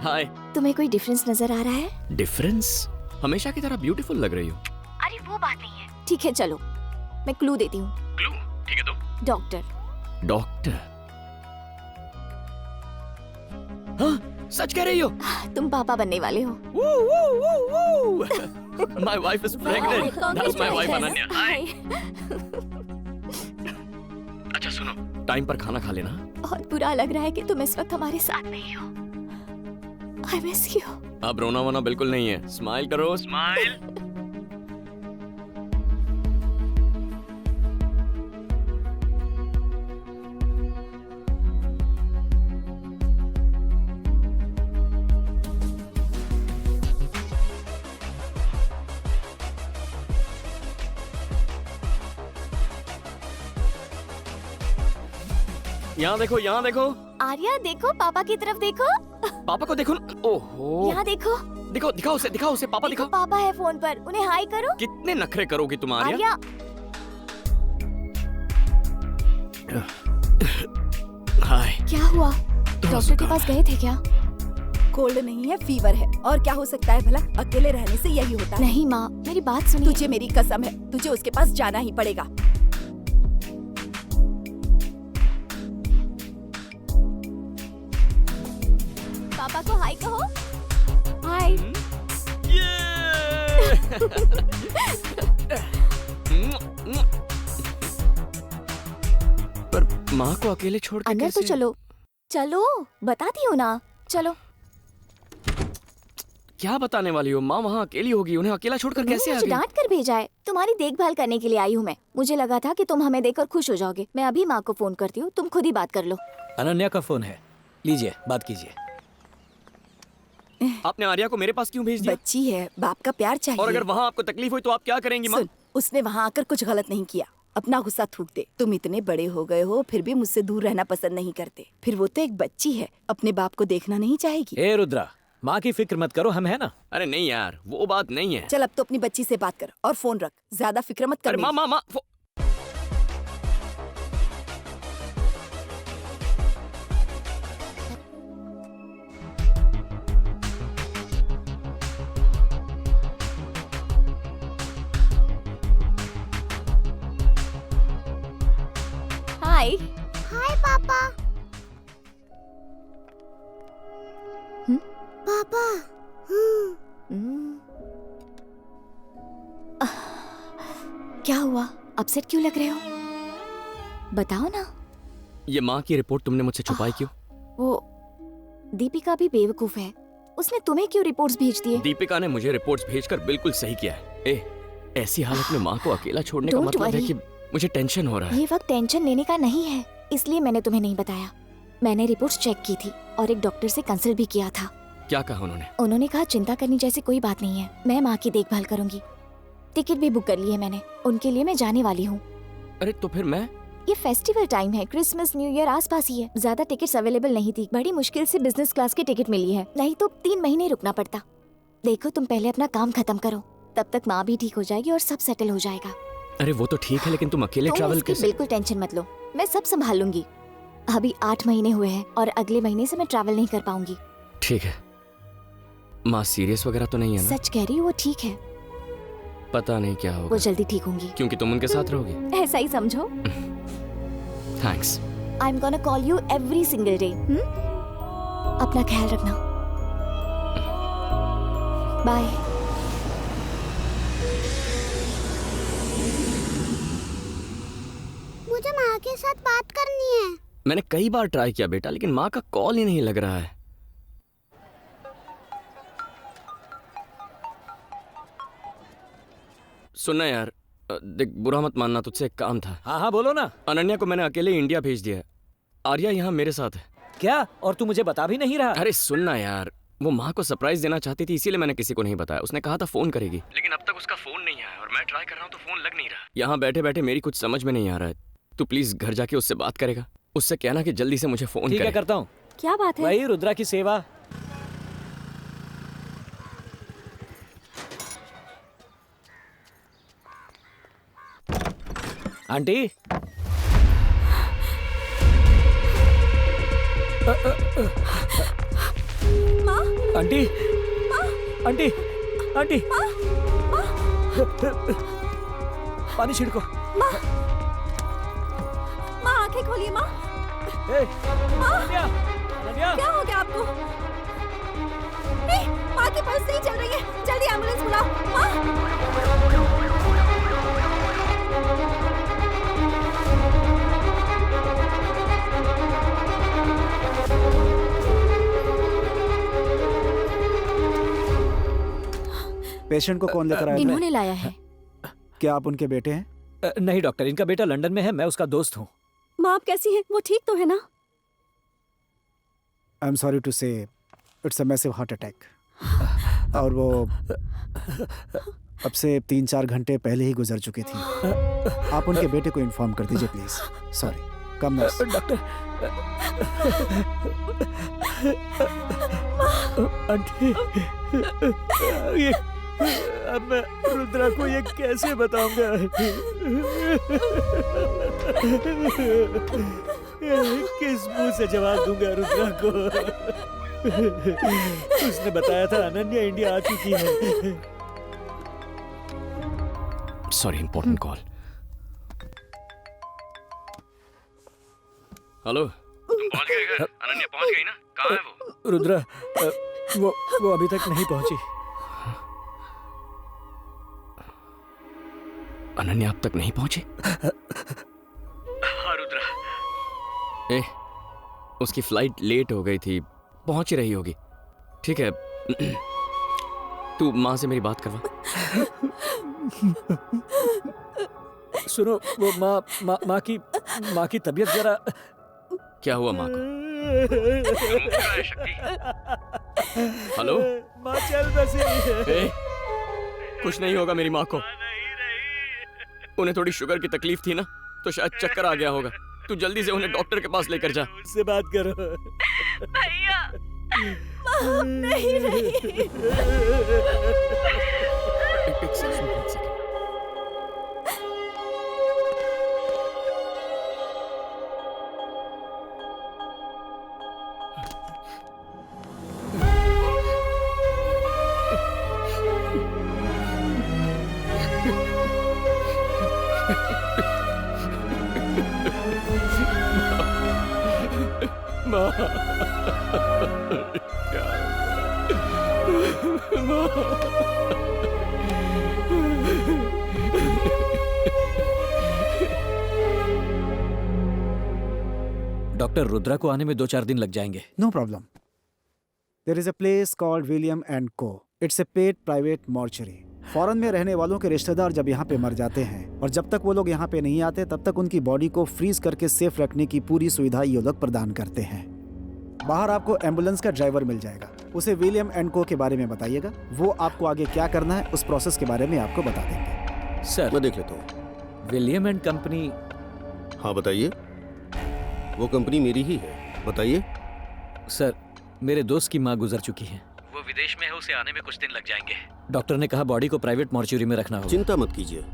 हाय। तुम्हें कोई डिफरेंस नजर आ रहा है? डिफरेंस? हमेशा की तरह ब्यूटीफुल लग रही हो। अरे वो बात नहीं है। ठीक है चलो, मैं क्लू देती हूँ। क्लू? ठीक है, दो। डॉक्टर। डॉक्टर? हाँ, सच कह रही हो? तुम पापा बनने वाले हो। My wife is pregnant. That's my wife Ananya. अच्छा सुनो, टाइम पर खाना खा लेना। बहुत बुरा लग रहा है कि तुम इस वक्त हमारे साथ नहीं हो। I miss you. अब रोना वोना बिल्कुल नहीं है। स्माइल करो, स्माइल। यहाँ देखो, यहाँ देखो। आर्या देखो, पापा की तरफ देखो। पापा को देखो ना। ओहो। यहाँ देखो। दिखाओ उसे, पापा दिखाओ। पापा है फोन पर, उन्हें हाय करो। कितने नखरे करोगी तुम आर्या? हाय। क्या हुआ? डॉक्टर के पास गए थे क्या? कोल्ड नहीं है, फीवर है। और क्या हो सकता है भला? अकेले रहने से यही होता है। नहीं माँ, मेरी बात सुनिए। तुझे मेरी कसम है, तुझे उसके पास जाना ही पड़ेगा। पापा को हाय कहो। हाय। पर माँ को अकेले छोड़ के अंदर तो चलो। चलो, बताती हूँ ना। चलो। क्या बताने वाली हो? माँ वहाँ अकेली होगी, उन्हें अकेला छोड़कर कैसे आ गई? डांट कर भेजा है। तुम्हारी देखभाल करने के लिए आई हूँ मैं। मुझे लगा था कि तुम हमें देखकर खुश हो जाओगे। मैं अभी माँ को फोन करती हूँ, तुम खुद ही बात कर लो। अनन्या का फोन है, लीजिए, बात कीजिए। आपने आर्या को मेरे पास क्यों भेज दिया? बच्ची है, बाप का प्यार चाहिए। और अगर वहाँ आपको तकलीफ हुई तो आप क्या करेंगी माँ? सुन, उसने वहाँ आकर कुछ गलत नहीं किया। अपना गुस्सा थूक दे। तुम इतने बड़े हो गए हो, फिर भी मुझसे दूर रहना पसंद नहीं करते। फिर वो तो एक बच्ची है, अपने बाप को देखना नहीं चाहेगी। ए रुद्रा, माँ की फिक्र मत करो, हम है ना। अरे नहीं यार, वो बात नहीं है। चल अब तो अपनी बच्ची से बात कर और फोन रख, ज्यादा फिक्र मत कर। माँ हाय। हाय पापा। पापा। क्या हुआ? अपसेट क्यों लग रहे हो? बताओ ना। ये माँ की रिपोर्ट तुमने मुझसे छुपाई क्यों? वो दीपिका भी बेवकूफ है, उसने तुम्हें क्यों रिपोर्ट्स भेज दिए? दीपिका ने मुझे रिपोर्ट्स भेजकर बिल्कुल सही किया है। ऐसी हालत में माँ को अकेला छोड़ने का Don't मतलब है worry. कि मुझे टेंशन हो रहा है। ये वक्त टेंशन लेने का नहीं है, इसलिए मैंने तुम्हें नहीं बताया। मैंने रिपोर्ट्स चेक की थी और एक डॉक्टर से कंसल्ट भी किया था। क्या कहा उन्होंने? उन्होंने कहा चिंता करने जैसी कोई बात नहीं है, मैं माँ की देखभाल करूंगी। टिकट भी बुक कर ली है मैंने, उनके लिए मैं जाने वाली हूँ। अरे तो फिर मैं? ये फेस्टिवल टाइम है, क्रिसमस न्यू ईयर आसपास ही है, ज्यादा टिकट्स अवेलेबल नहीं थी। बड़ी मुश्किल से बिजनेस क्लास की टिकट मिली है, नहीं तो 3 महीने रुकना पड़ता। देखो तुम पहले अपना काम खत्म करो, तब तक माँ भी ठीक हो जाएगी और सब सेटल हो जाएगा। अरे वो तो ठीक है, लेकिन तुम अकेले ट्रैवल कैसे? बिल्कुल टेंशन मत लो, मैं सब संभाल लूंगी। अभी 8 महीने हुए हैं और अगले महीने से मैं ट्रैवल नहीं कर पाऊंगी। ठीक है। माँ सीरियस वगैरह तो नहीं है ना? सच कह रही हूँ, वो ठीक है। पता नहीं क्या होगा। वो जल्दी ठीक होंगी क्योंकि तुम उनके साथ रहोगी। ऐसा ही समझो। Thanks. I am gonna call you every single day. अपना ख्याल रखना। बाय। मुझे माँ के साथ बात करनी है। मैंने कई बार ट्राई किया बेटा, लेकिन माँ का कॉल ही नहीं लग रहा है। सुनना यार, देख बुरा मत मानना, तुझसे एक काम था। हाँ हाँ बोलो ना। अनन्या को मैंने अकेले इंडिया भेज दिया है। आर्या यहाँ मेरे साथ है। क्या? और तू मुझे बता भी नहीं रहा? अरे सुनना यार, वो माँ को सरप्राइज देना चाहती थी, इसीलिए मैंने किसी को नहीं बताया। उसने कहा था फोन करेगी, लेकिन अब तक उसका फोन नहीं आया और मैं ट्राई कर रहा हूँ तो फोन लग नहीं रहा। यहाँ बैठे बैठे मेरी कुछ समझ में नहीं आ रहा है। तू प्लीज घर जाके उससे बात करेगा, उससे कहना कि जल्दी से मुझे फोन करे। ठीक है, करता हूँ। क्या बात है? वही रुद्रा की सेवा। आंटी, आंटी, आंटी, आंटी, पानी छिड़को। माँ, आंखें खोलिए माँ। माँ, क्या हो गया आपको? माँ की पल्स नहीं चल रही है, जल्दी एम्बुलेंस बुलाओ। माँ। पेशेंट को कौन लेकर आया? इन्होंने लाया है। क्या आप उनके बेटे हैं? नहीं डॉक्टर, इनका बेटा लंदन में है, मैं उसका दोस्त हूँ। माँ आप कैसी हैं? वो ठीक तो है ना? आई एम सॉरी टू से it's a massive heart attack. और वो अब से 3-4 घंटे पहले ही गुजर चुकी थी। आप उनके बेटे को इन्फॉर्म कर दीजिए please. Sorry. Come nurse. Doctor. Aunty, ये अब मैं रुद्रा को ये कैसे बताऊंगा? किस मुंह से जवाब दूंगा रुद्रा को? उसने बताया था अनन्या इंडिया आ चुकी है। Sorry, important call. हेलो, पहुंच गए घर? अनन्या पहुंच गई ना? कहाँ है वो? रुद्रा, वो अभी तक नहीं पहुंची। अनन्या अब तक नहीं पहुंची? हाँ रुद्रा। उसकी फ्लाइट लेट हो गई थी, पहुंच ही रही होगी। ठीक है, तू माँ से मेरी बात करवा। सुनो, वो माँ की तबीयत जरा। क्या हुआ माँ को? हेलो, माँ चल बसी। कुछ नहीं होगा मेरी माँ को। उन्हें थोड़ी शुगर की तकलीफ थी ना, तो शायद चक्कर आ गया होगा। तू जल्दी से उन्हें डॉक्टर के पास लेकर जा। उससे बात करो। भैया, नहीं। डॉक्टर रुद्रा को आने में 2-4 दिन लग जाएंगे। No problem. There is a place called William and co. It's a paid private mortuary. Foreign में रहने वालों के रिश्तेदार जब यहाँ पे मर जाते हैं और जब तक वो लोग यहाँ पे नहीं आते तब तक उनकी बॉडी को फ्रीज करके सेफ रखने की पूरी सुविधा ये लोग प्रदान करते हैं। बाहर आपको एम्बुलेंस का ड्राइवर मिल जाएगा। उसे विलियम एंड को के बारे में बताइएगा, वो आपको आगे क्या करना है उस प्रोसेस के बारे में आपको बता देंगे। सर मैं देख लेता हूँ। William and company. हाँ बताइए। वो कंपनी मेरी ही है, बताइए। सर मेरे दोस्त की माँ गुजर चुकी है, वो विदेश में है, उसे आने में कुछ दिन लग जाएंगे। डॉक्टर ने कहा बॉडी को प्राइवेट मॉर्चुरी में रखना होगा। चिंता मत कीजिए,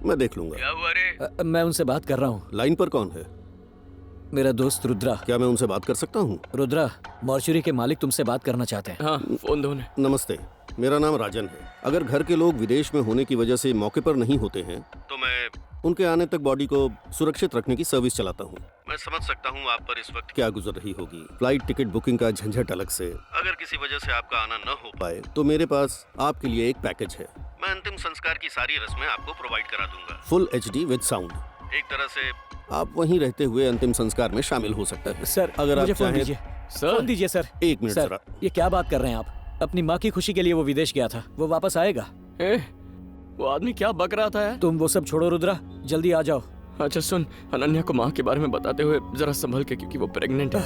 मैं देख लूंगा। क्या हुआ रे? मैं उनसे बात कर रहा हूँ। लाइन पर कौन है? मेरा दोस्त रुद्रा। क्या मैं उनसे बात कर सकता हूँ? रुद्रा, मॉर्चुरी के मालिक तुमसे बात करना चाहते हैं। हाँ, फोन दो उन्हें। नमस्ते, मेरा नाम राजन है। अगर घर के लोग विदेश में होने की वजह से मौके पर नहीं होते हैं तो मैं उनके आने तक बॉडी को सुरक्षित रखने की सर्विस चलाता हूँ। मैं समझ सकता हूँ आप पर इस वक्त क्या गुजर रही होगी। फ्लाइट टिकट बुकिंग का झंझट अलग से। अगर किसी वजह से आपका आना न हो पाए तो मेरे पास आपके लिए एक पैकेज है। मैं अंतिम संस्कार की सारी रस्में आपको प्रोवाइड करा दूंगा। Full HD with sound. एक तरह से आप वहीं रहते हुए अंतिम संस्कार में शामिल हो सकते हैं। सर अगर आप फोन दीजिए। फोन दीजिए सर। एक मिनट सर, ये क्या बात कर रहे हैं आप? अपनी माँ की खुशी के लिए वो विदेश गया था, वो वापस आएगा। वो आदमी क्या बक रहा था यार? तुम वो सब छोड़ो रुद्रा, जल्दी आ जाओ। अच्छा सुन, अनन्या को माँ के बारे में बताते हुए जरा संभल के, क्योंकि वो प्रेग्नेंट है।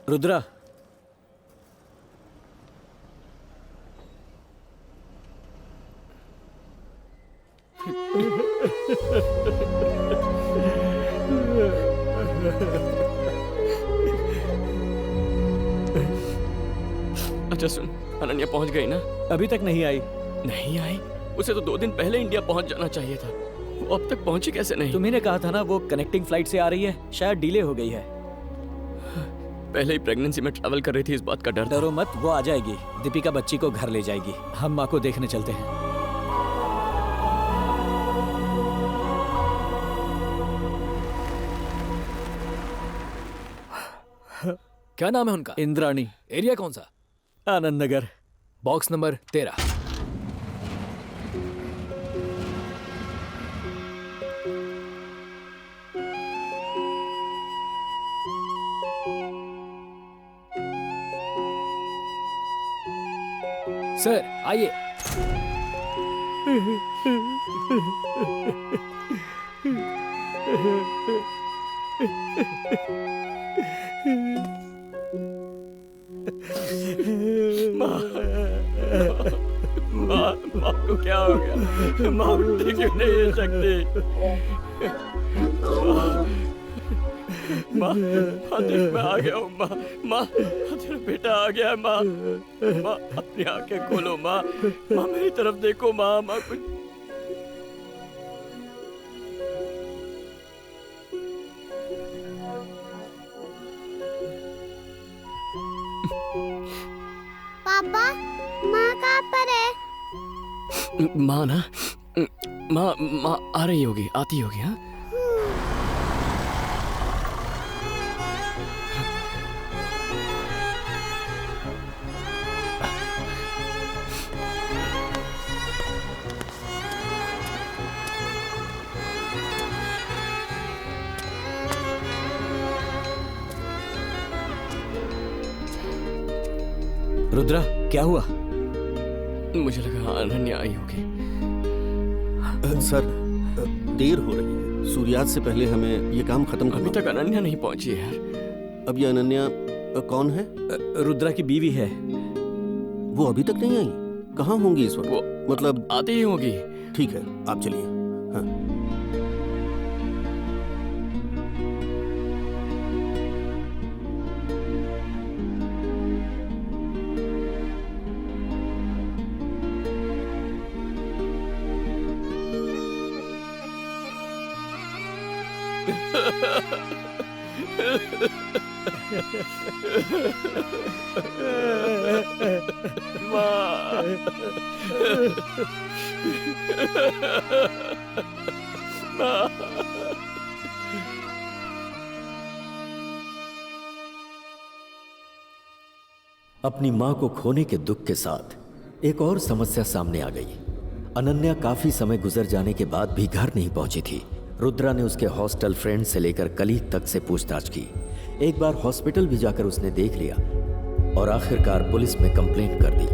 रुद्रा, अच्छा सुन, अनन्या पहुंच गई ना? अभी तक नहीं आई। नहीं आई? उसे तो 2 दिन पहले इंडिया पहुंच जाना चाहिए था। वो अब तक पहुंची कैसे नहीं? तुम्ही ने कहा था ना वो कनेक्टिंग फ्लाइट से आ रही है, शायद डिले हो गई है। पहले ही प्रेगनेंसी में ट्रैवल कर रही थी, इस बात का डर था। डरो मत, वो आ जाएगी। दीपिका बच्ची को घर ले जाएगी। हम माँ को देखने चलते हैं। क्या नाम है उनका? इंद्राणी। एरिया कौन सा? Anand Nagar, box number 13। Sir आइए। माँ को क्या हो गया? माँ उठती क्यों नहीं है शक्ति? माँ देख, मैं आ गया हूँ। माँ तेरा बेटा आ गया है। माँ अपनी आंखें खोलो। माँ मेरी तरफ देखो। माँ कुछ पापा, माँ कहाँ पर है? माँ ना, माँ आ रही होगी, आती होगी। हाँ रुद्रा, क्या हुआ? मुझे लगा अनन्या आई होगी। सर देर हो रही है, सूर्यास्त से पहले हमें ये काम खत्म करना। अभी तक अनन्या नहीं पहुंची है यार। अब ये अनन्या कौन है? रुद्रा की बीवी है। वो अभी तक नहीं आई? कहाँ होंगी इस वक्त? वो मतलब आती ही होगी। ठीक है, आप चलिए। हाँ। अपनी मां को खोने के दुख के साथ एक और समस्या सामने आ गई। अनन्या काफी समय गुजर जाने के बाद भी घर नहीं पहुंची थी। रुद्रा ने उसके हॉस्टल फ्रेंड से लेकर कलीग तक से पूछताछ की। एक बार हॉस्पिटल भी जाकर उसने देख लिया और आखिरकार पुलिस में कंप्लेंट कर दी।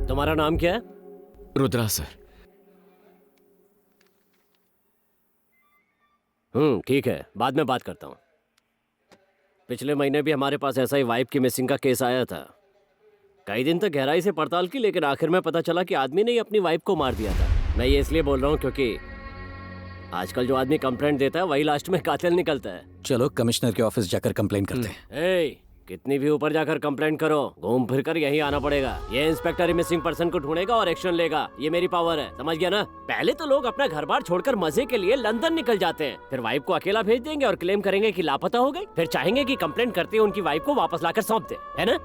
तुम्हारा नाम क्या है? रुद्रा सर। ठीक है, बाद में बात करता हूँ। पिछले महीने भी हमारे पास ऐसा ही वाइफ की मिसिंग का केस आया था। कई दिन तक गहराई से पड़ताल की, लेकिन आखिर में पता चला कि आदमी ने ही अपनी वाइफ को मार दिया था। मैं ये इसलिए बोल रहा हूँ क्योंकि आजकल जो आदमी कंप्लेंट देता है वही लास्ट में कातिल निकलता है। चलो कमिश्नर के ऑफिस जाकर कंप्लेन करते हैं। कितनी भी ऊपर जाकर कंप्लेंट करो, घूम फिर कर यही आना पड़ेगा। ये इंस्पेक्टर ही मिसिंग पर्सन को ढूंढेगा और एक्शन लेगा। ये मेरी पावर है, समझ गया ना? पहले तो लोग अपना घर बार छोड़कर मजे के लिए लंदन निकल जाते हैं, फिर वाइफ को अकेला भेज देंगे और क्लेम करेंगे कि लापता हो गई, फिर चाहेंगे कि कंप्लेंट करते हुए उनकी वाइफ को वापस लाकर सौंप दे, है ना?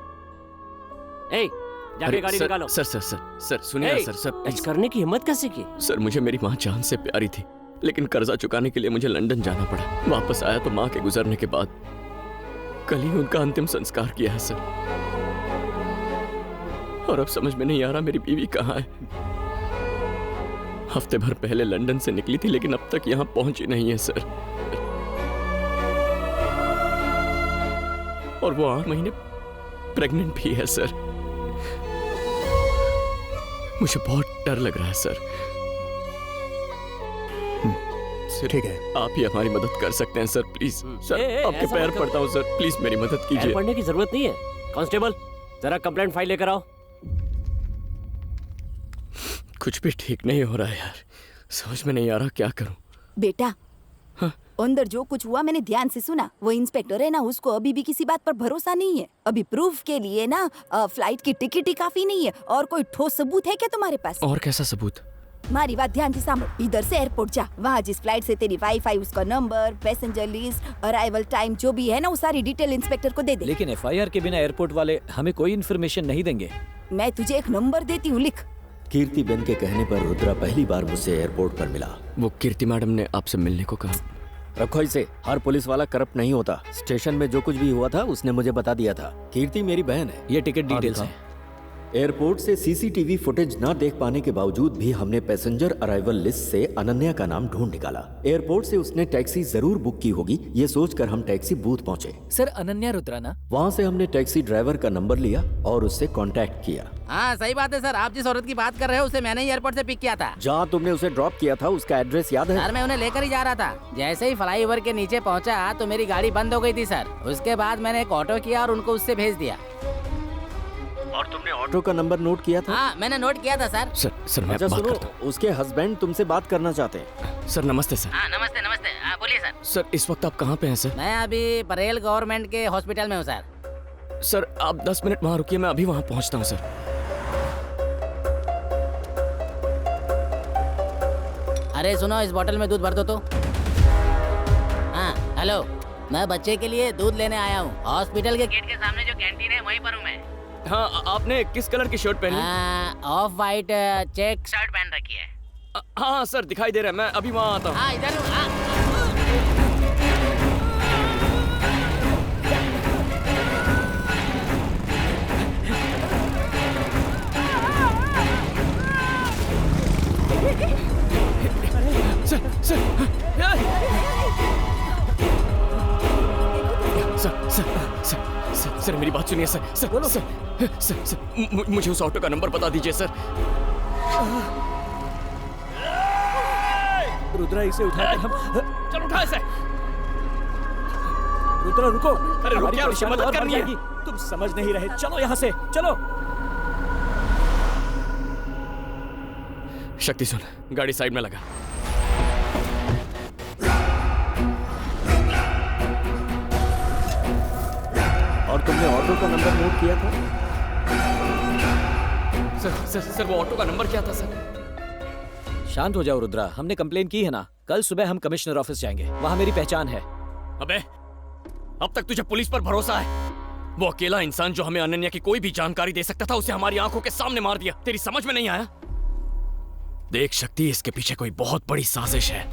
जाके गाड़ी निकालो। सर सुनिए सर ऐसा करने की हिम्मत कैसे की? सर मुझे मेरी माँ जान से प्यारी थी, लेकिन कर्जा चुकाने के लिए मुझे लंदन जाना पड़ा। वापस आया तो माँ के गुजरने के बाद कल ही उनका अंतिम संस्कार किया है सर। और अब समझ में नहीं आ रहा मेरी बीवी कहाँ है। हफ्ते भर पहले लंदन से निकली थी, लेकिन अब तक यहाँ पहुंची नहीं है सर। और वो 8 महीने प्रेग्नेंट भी है सर। मुझे बहुत डर लग रहा है सर। ठीक है, आप ही हमारी मदद कर सकते हैं सर, प्लीज। सर आपके पैर पड़ता हूँ सर, प्लीज मेरी मदद कीजिए। पढ़ने की जरूरत नहीं है। कांस्टेबल, जरा कंप्लेंट फाइल लेकर आओ। कुछ भी ठीक नहीं हो रहा है यार, समझ में नहीं आ रहा क्या करूं। बेटा, अंदर जो कुछ हुआ मैंने ध्यान से सुना। वो इंस्पेक्टर है ना, उसको अभी भी किसी बात पर भरोसा नहीं है। अभी प्रूफ के लिए ना फ्लाइट की टिकट ही काफी नहीं है। और कोई ठोस सबूत है क्या तुम्हारे पास? और कैसा सबूत? हमारी बात ध्यान से सामने। इधर से एयरपोर्ट जा, वहाँ जिस फ्लाइट से तेरी वाइफ आई उसका number, passenger list, arrival time जो भी है ना, वो सारी डिटेल इंस्पेक्टर को दे दे। लेकिन एफआईआर के बिना एयरपोर्ट वाले हमें कोई इन्फॉर्मेशन नहीं देंगे। मैं तुझे एक नंबर देती हूँ, लिख। कीर्ति बेन के कहने पर रुद्रा पहली बार मुझसे एयरपोर्ट पर मिला। वो कीर्ति मैडम ने आपसे मिलने को कहा। रखो इसे, हर पुलिस वाला करप्ट नहीं होता। स्टेशन में जो कुछ भी हुआ था उसने मुझे बता दिया था। कीर्ति मेरी बहन है। ये टिकट डिटेल्स है। एयरपोर्ट से सीसीटीवी फुटेज ना देख पाने के बावजूद भी हमने पैसेंजर अराइवल लिस्ट से अनन्या का नाम ढूंढ निकाला। एयरपोर्ट से उसने टैक्सी जरूर बुक की होगी, ये सोचकर हम टैक्सी बूथ पहुंचे। सर अनन्या रुद्रा ना? वहाँ से हमने टैक्सी ड्राइवर का नंबर लिया और उससे कांटेक्ट किया। हाँ सही बात है सर, आप जिस औरत की बात कर रहे हो उसे मैंने ही एयरपोर्ट से पिक किया था। जहाँ तुमने उसे ड्रॉप किया था उसका एड्रेस याद है? सर मैं उन्हें लेकर ही जा रहा था। जैसे ही फ्लाईओवर के नीचे पहुँचा तो मेरी गाड़ी बंद हो गई थी सर। उसके बाद मैंने एक ऑटो किया और उनको उससे भेज दिया। और तुमने ऑटो का नंबर नोट किया था? हाँ मैंने नोट किया था सर। सर मैं अच्छा बात सुनो, करता हूं। उसके हस्बैंड तुमसे बात करना चाहते हैं। सर नमस्ते सर। हाँ नमस्ते नमस्ते, हाँ बोलिए सर। सर इस वक्त आप कहाँ पे हैं सर? मैं अभी बरेल गवर्नमेंट के हॉस्पिटल में हूँ सर। सर आप 10 मिनट वहाँ रुकिए, मैं अभी वहाँ पहुँचता हूँ सर। अरे सुनो, इस बोतल में दूध भर दो तो। हाँ हेलो, मैं बच्चे के लिए दूध लेने आया हूँ। हॉस्पिटल के गेट के सामने जो कैंटीन है वहीं पर हूँ मैं। हाँ आपने किस कलर की शर्ट पहनी? ऑफ वाइट चेक शर्ट पहन रखी है। हाँ सर दिखाई दे रहा है, मैं अभी वहाँ आता हूँ। हाँ इधर हूँ। सर मेरी बात सुनिए सर। मुझे उस ऑटो का नंबर बता दीजिए सर। रुद्रा इसे उठाकर हम चलो उठा इसे। रुद्रा रुको। अरे रुक यार, उसकी मदद करनी है। तुम समझ नहीं रहे, चलो यहाँ से चलो। शक्ति सुन, गाड़ी साइड में लगा। और तुमने ऑटो का नंबर नोट किया था? सर वो ऑटो का नंबर क्या था सर? शांत हो जाओ रुद्रा, हमने कंप्लेन की है ना। कल सुबह हम कमिश्नर ऑफिस जाएंगे, वहाँ मेरी पहचान है। अबे अब तक तुझे पुलिस पर भरोसा है? वो अकेला इंसान जो हमें अनन्या की कोई भी जानकारी दे सकता था, उसे हमारी आंखों के सामने मार दिया। तेरी समझ में नहीं आया? देख शक्ति, इसके पीछे कोई बहुत बड़ी साजिश है।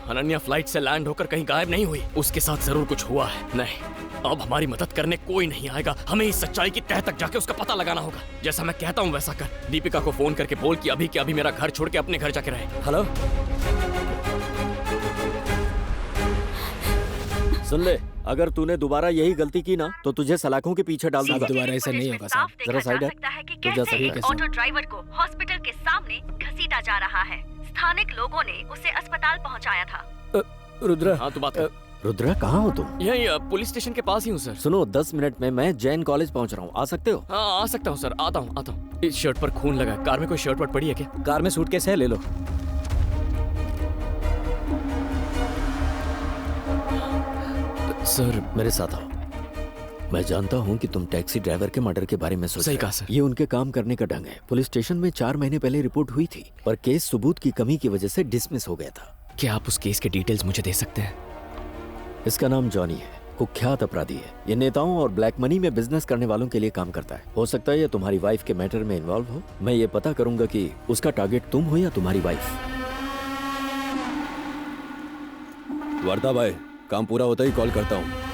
अनन्या फ्लाइट से लैंड होकर कहीं गायब नहीं हुई। उसके साथ जरूर कुछ हुआ है। नहीं, अब हमारी मदद करने कोई नहीं आएगा। हमें इस सच्चाई की तह तक जाके उसका पता लगाना होगा। जैसा मैं कहता हूँ वैसा कर। दीपिका को फोन करके बोल कि अभी के अभी मेरा घर छोड़ के अपने घर जाके रहे। हेलो, सुन ले, अगर तूने दोबारा यही गलती की ना तो तुझे सलाखों के पीछे डाल दूंगा। दोबारा ऐसा नहीं होगा साहब। जरा साइड है। तू जा सकता है। ऑटो ड्राइवर को हॉस्पिटल के सामने घसीटा जा रहा है। स्थानिक लोगों ने उसे अस्पताल पहुंचाया था। रुद्रा, हाँ तू बात कर। रुद्रा, कहाँ हो तुम? यही पुलिस स्टेशन के पास ही हूँ सर। सुनो, 10 मिनट में मैं जैन कॉलेज पहुँच रहा हूँ, आ सकते हो? हाँ आ सकता हूँ सर, आता हूँ। इस शर्ट पर खून लगा है। कार में कोई शर्ट वर्ट पड़ी है क्या? कार में सूटकेस है, ले लो। सर मेरे साथ आओ। मैं जानता हूँ कि तुम टैक्सी ड्राइवर के मर्डर के बारे में सोच सही रहे कहा हो। सर। ये उनके काम करने का ढंग है। पुलिस स्टेशन में 4 महीने पहले रिपोर्ट हुई थी, पर केस सबूत की कमी की वजह से डिसमिस हो गया था। क्या आप उस केस के डिटेल्स मुझे दे सकते हैं? इसका नाम जॉनी है, कुख्यात अपराधी है। ये नेताओं और ब्लैक मनी में बिजनेस करने वालों के लिए काम करता है। हो सकता है ये तुम्हारी वाइफ के मैटर में इन्वॉल्व हो। मैं ये पता करूंगा कि उसका टारगेट तुम हो या तुम्हारी वाइफ। वर्दा भाई, काम पूरा होता ही कॉल करता हूँ।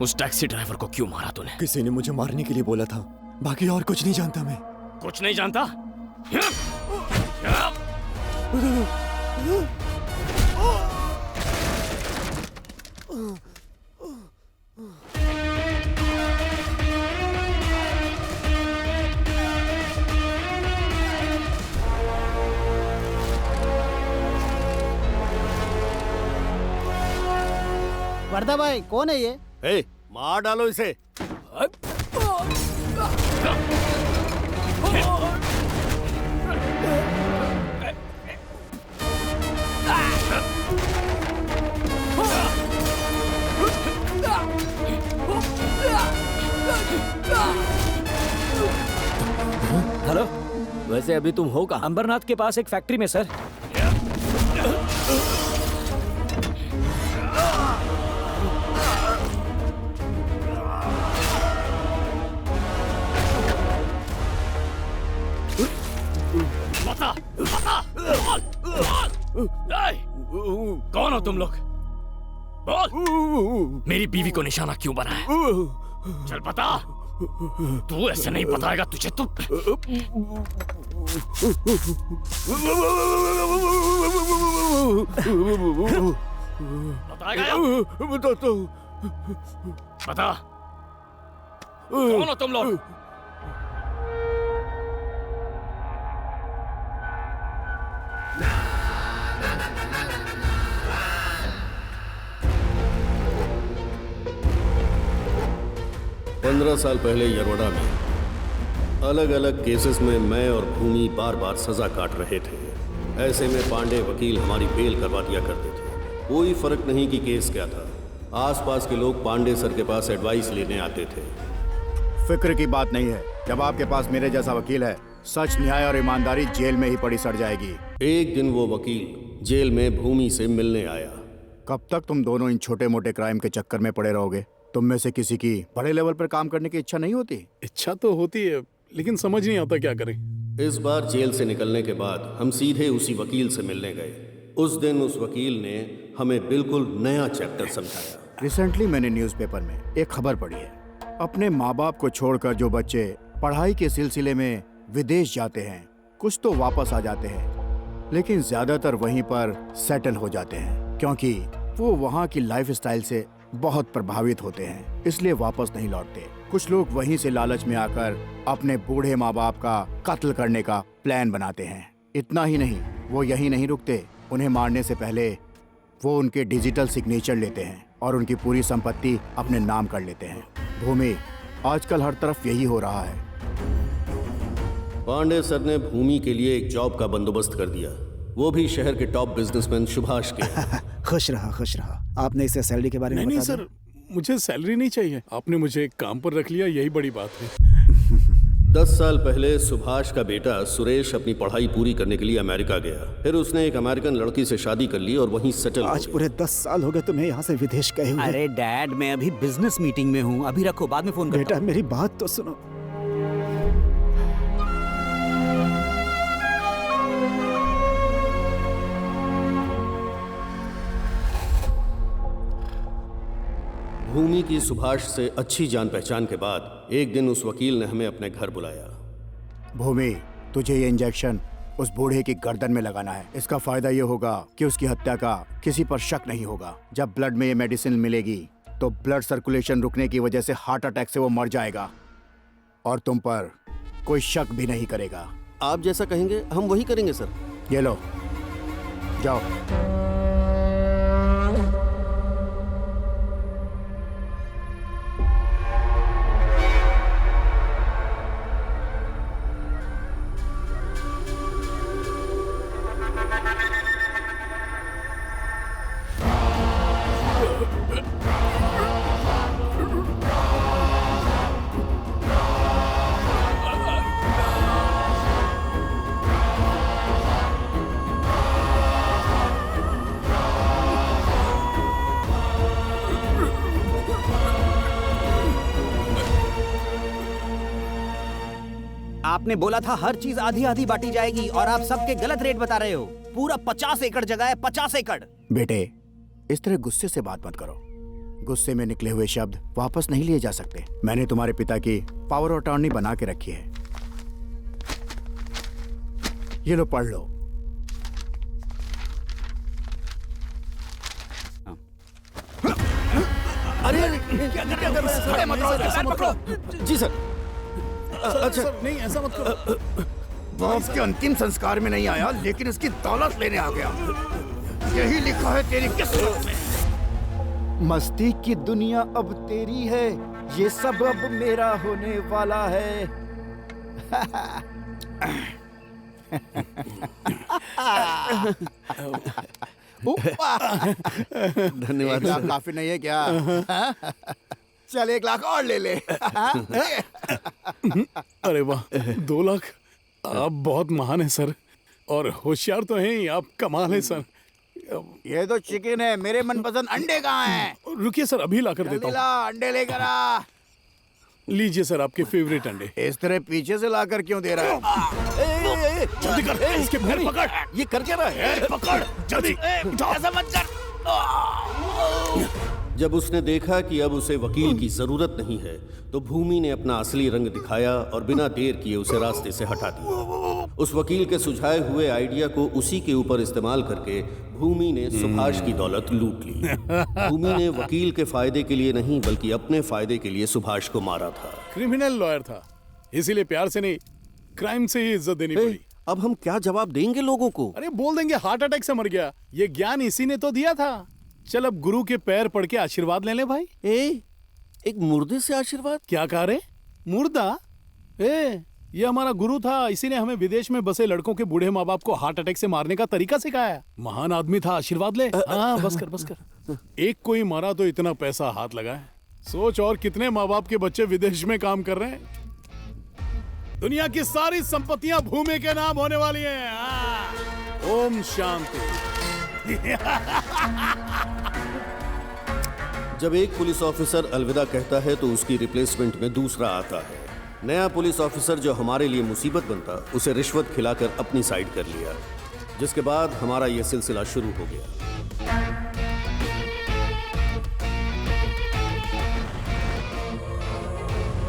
उस टैक्सी ड्राइवर को क्यों मारा तूने? किसी ने मुझे मारने के लिए बोला था, बाकी और कुछ नहीं जानता मैं। कुछ नहीं जानता? वर्दा भाई, कौन है ये? ए, मार डालो इसे। हेलो, वैसे अभी तुम हो कहाँ? अंबरनाथ के पास एक फैक्ट्री में सर। कौन हो तुम लोग? बोल। मेरी बीवी को निशाना क्यों बनाया? चल बता। तू ऐसे नहीं बताएगा तुझे तो। बताएगा या? बताता हूँ। बता। कौन हो तुम लोग? 15 साल पहले यरवड़ा में अलग अलग केसेस में मैं और भूमि बार बार सजा काट रहे थे। ऐसे में पांडे वकील हमारी बेल करवा दिया करते थे। कोई फर्क नहीं कि केस क्या था, आसपास के लोग पांडे सर के पास एडवाइस लेने आते थे। फिक्र की बात नहीं है, जब आपके पास मेरे जैसा वकील है, सच, न्याय और ईमानदारी जेल में ही पड़ी सड़ जाएगी। एक दिन वो वकील जेल में भूमि से मिलने आया। कब तक तुम दोनों इन छोटे मोटे क्राइम के चक्कर में पड़े रहोगे? तुम में से किसी की बड़े लेवल पर काम करने की इच्छा नहीं होती? इच्छा तो होती है, लेकिन समझ नहीं आता क्या करें। इस बार जेल से निकलने के बाद हम सीधे उसी वकील से मिलने गए। उस दिन उस वकील ने हमें बिल्कुल नया चैप्टर समझाया। रिसेंटली मैंने न्यूज़पेपर में एक खबर पढ़ी है। अपने माँ बाप को छोड़कर जो बच्चे पढ़ाई के सिलसिले में विदेश जाते हैं, कुछ तो वापस आ जाते हैं, लेकिन ज्यादातर वहीं पर सेटल हो जाते हैं, क्योंकि वो वहाँ की लाइफस्टाइल से बहुत प्रभावित होते हैं, इसलिए वापस नहीं लौटते। कुछ लोग वहीं से लालच में आकर अपने बूढ़े माँ बाप का कत्ल करने का प्लान बनाते हैं। इतना ही नहीं, वो यहीं नहीं रुकते, उन्हें मारने से पहले वो उनके डिजिटल सिग्नेचर लेते हैं और उनकी पूरी संपत्ति अपने नाम कर लेते हैं। भूमि, आजकल हर तरफ यही हो रहा है। पांडे सर ने भूमि के लिए एक जॉब का बंदोबस्त कर दिया, वो भी शहर के टॉप बिजनेसमैन सुभाष के। खुश रहा, खुश रहा। आपने इसे सैलरी के बारे में नहीं बता सर, मुझे सैलरी नहीं चाहिए। आपने मुझे एक काम पर रख लिया, यही बड़ी बात है। 10 साल पहले सुभाष का बेटा सुरेश अपनी पढ़ाई पूरी करने के लिए अमेरिका गया। फिर उसने एक अमेरिकन लड़की से शादी कर ली और वहीं सेटल हो आज पूरे 10 साल हो गए तुम्हें यहाँ से विदेश गए हुए। अरे डैड, मैं अभी बिजनेस मीटिंग में हूँ, अभी रखो, बाद में फोन करता बेटा हूँ। मेरी बात तो सुनो। भूमि की सुभाष से अच्छी जान पहचान के बाद एक दिन उस वकील ने हमें अपने घर बुलाया। भूमि, तुझे ये इंजेक्शन उस बूढ़े की गर्दन में लगाना है। इसका फायदा ये होगा कि उसकी हत्या का किसी पर शक नहीं होगा। जब ब्लड में ये मेडिसिन मिलेगी तो ब्लड सर्कुलेशन रुकने की वजह से हार्ट अटैक से वो मर जाएगा और तुम पर कोई शक भी नहीं करेगा। आप जैसा कहेंगे हम वही करेंगे सर। ये लो, जाओ। आपने बोला था हर चीज आधी आधी बांटी जाएगी और आप सबके गलत रेट बता रहे हो। पूरा 50 एकड़ जगह है, 50 एकड़। बेटे, इस तरह गुस्से से बात मत करो। गुस्से में निकले हुए शब्द वापस नहीं लिए जा सकते। मैंने तुम्हारे पिता की पावर ऑफ अटॉर्नी बना के रखी है। ये लो, पढ़ लो। अरे क्या कर रहे हैं? जी सर। अच्छा नहीं, ऐसा मत करो। बाप के अंतिम संस्कार में नहीं आया, लेकिन उसकी दौलत लेने आ गया। यही लिखा है तेरी किस्मत में। मस्ती की दुनिया अब तेरी है, ये सब अब मेरा होने वाला है। धन्यवाद। 1 लाख काफी नहीं है क्या? चल 1 लाख और ले ले। अरे वाह, 2 लाख! आप बहुत महान हैं सर, और होशियार तो हैं ही आप। कमाल है सर। ये तो चिकन है, मेरे मनपसंद अंडे कहाँ हैं? रुकिए सर, अभी ला कर देता हूँ। अंडे लेकर आ। लीजिए सर, आपके फेवरेट अंडे। इस तरह पीछे से लाकर क्यों दे रहा है? जल्दी कर, इसके पैर पकड़। ये कर क्या रहा है? पकड़ जल्दी। ऐसा मत कर। जब उसने देखा कि अब उसे वकील की जरूरत नहीं है, तो भूमि ने अपना असली रंग दिखाया और बिना देर किए उसे रास्ते से हटा दिया। उस वकील के सुझाए हुए आइडिया को उसी के ऊपर इस्तेमाल करके भूमि ने सुभाष की दौलत लूट ली। भूमि ने वकील के फायदे के लिए नहीं, बल्कि अपने फायदे के लिए सुभाष को मारा था। क्रिमिनल लॉयर था, इसीलिए प्यार से नहीं, क्राइम से ही इज्जत देनी पड़ी। अब हम क्या जवाब देंगे लोगों को? अरे बोल देंगे हार्ट अटैक से मर गया। ये ज्ञान इसी ने तो दिया था। चल अब गुरु के पैर पड़ के आशीर्वाद ले ले भाई। एक मुर्दे से आशीर्वाद? क्या कह रहे? मुर्दा? ये हमारा गुरु था, इसी ने हमें विदेश में बसे लड़कों के बूढ़े माँ बाप को हार्ट अटैक से मारने का तरीका सिखाया। महान आदमी था, आशीर्वाद ले। हाँ, बस कर। एक कोई मारा तो इतना पैसा हाथ लगा है। सोच और कितने माँ बाप के बच्चे विदेश में काम कर रहे हैं। दुनिया की सारी संपत्तियां भूमि के नाम होने वाली हैं। ओम शांति। जब एक पुलिस ऑफिसर अलविदा कहता है तो उसकी रिप्लेसमेंट में दूसरा आता है। नया पुलिस ऑफिसर जो हमारे लिए मुसीबत बनता, उसे रिश्वत खिलाकर अपनी साइड कर लिया, जिसके बाद हमारा यह सिलसिला शुरू हो गया।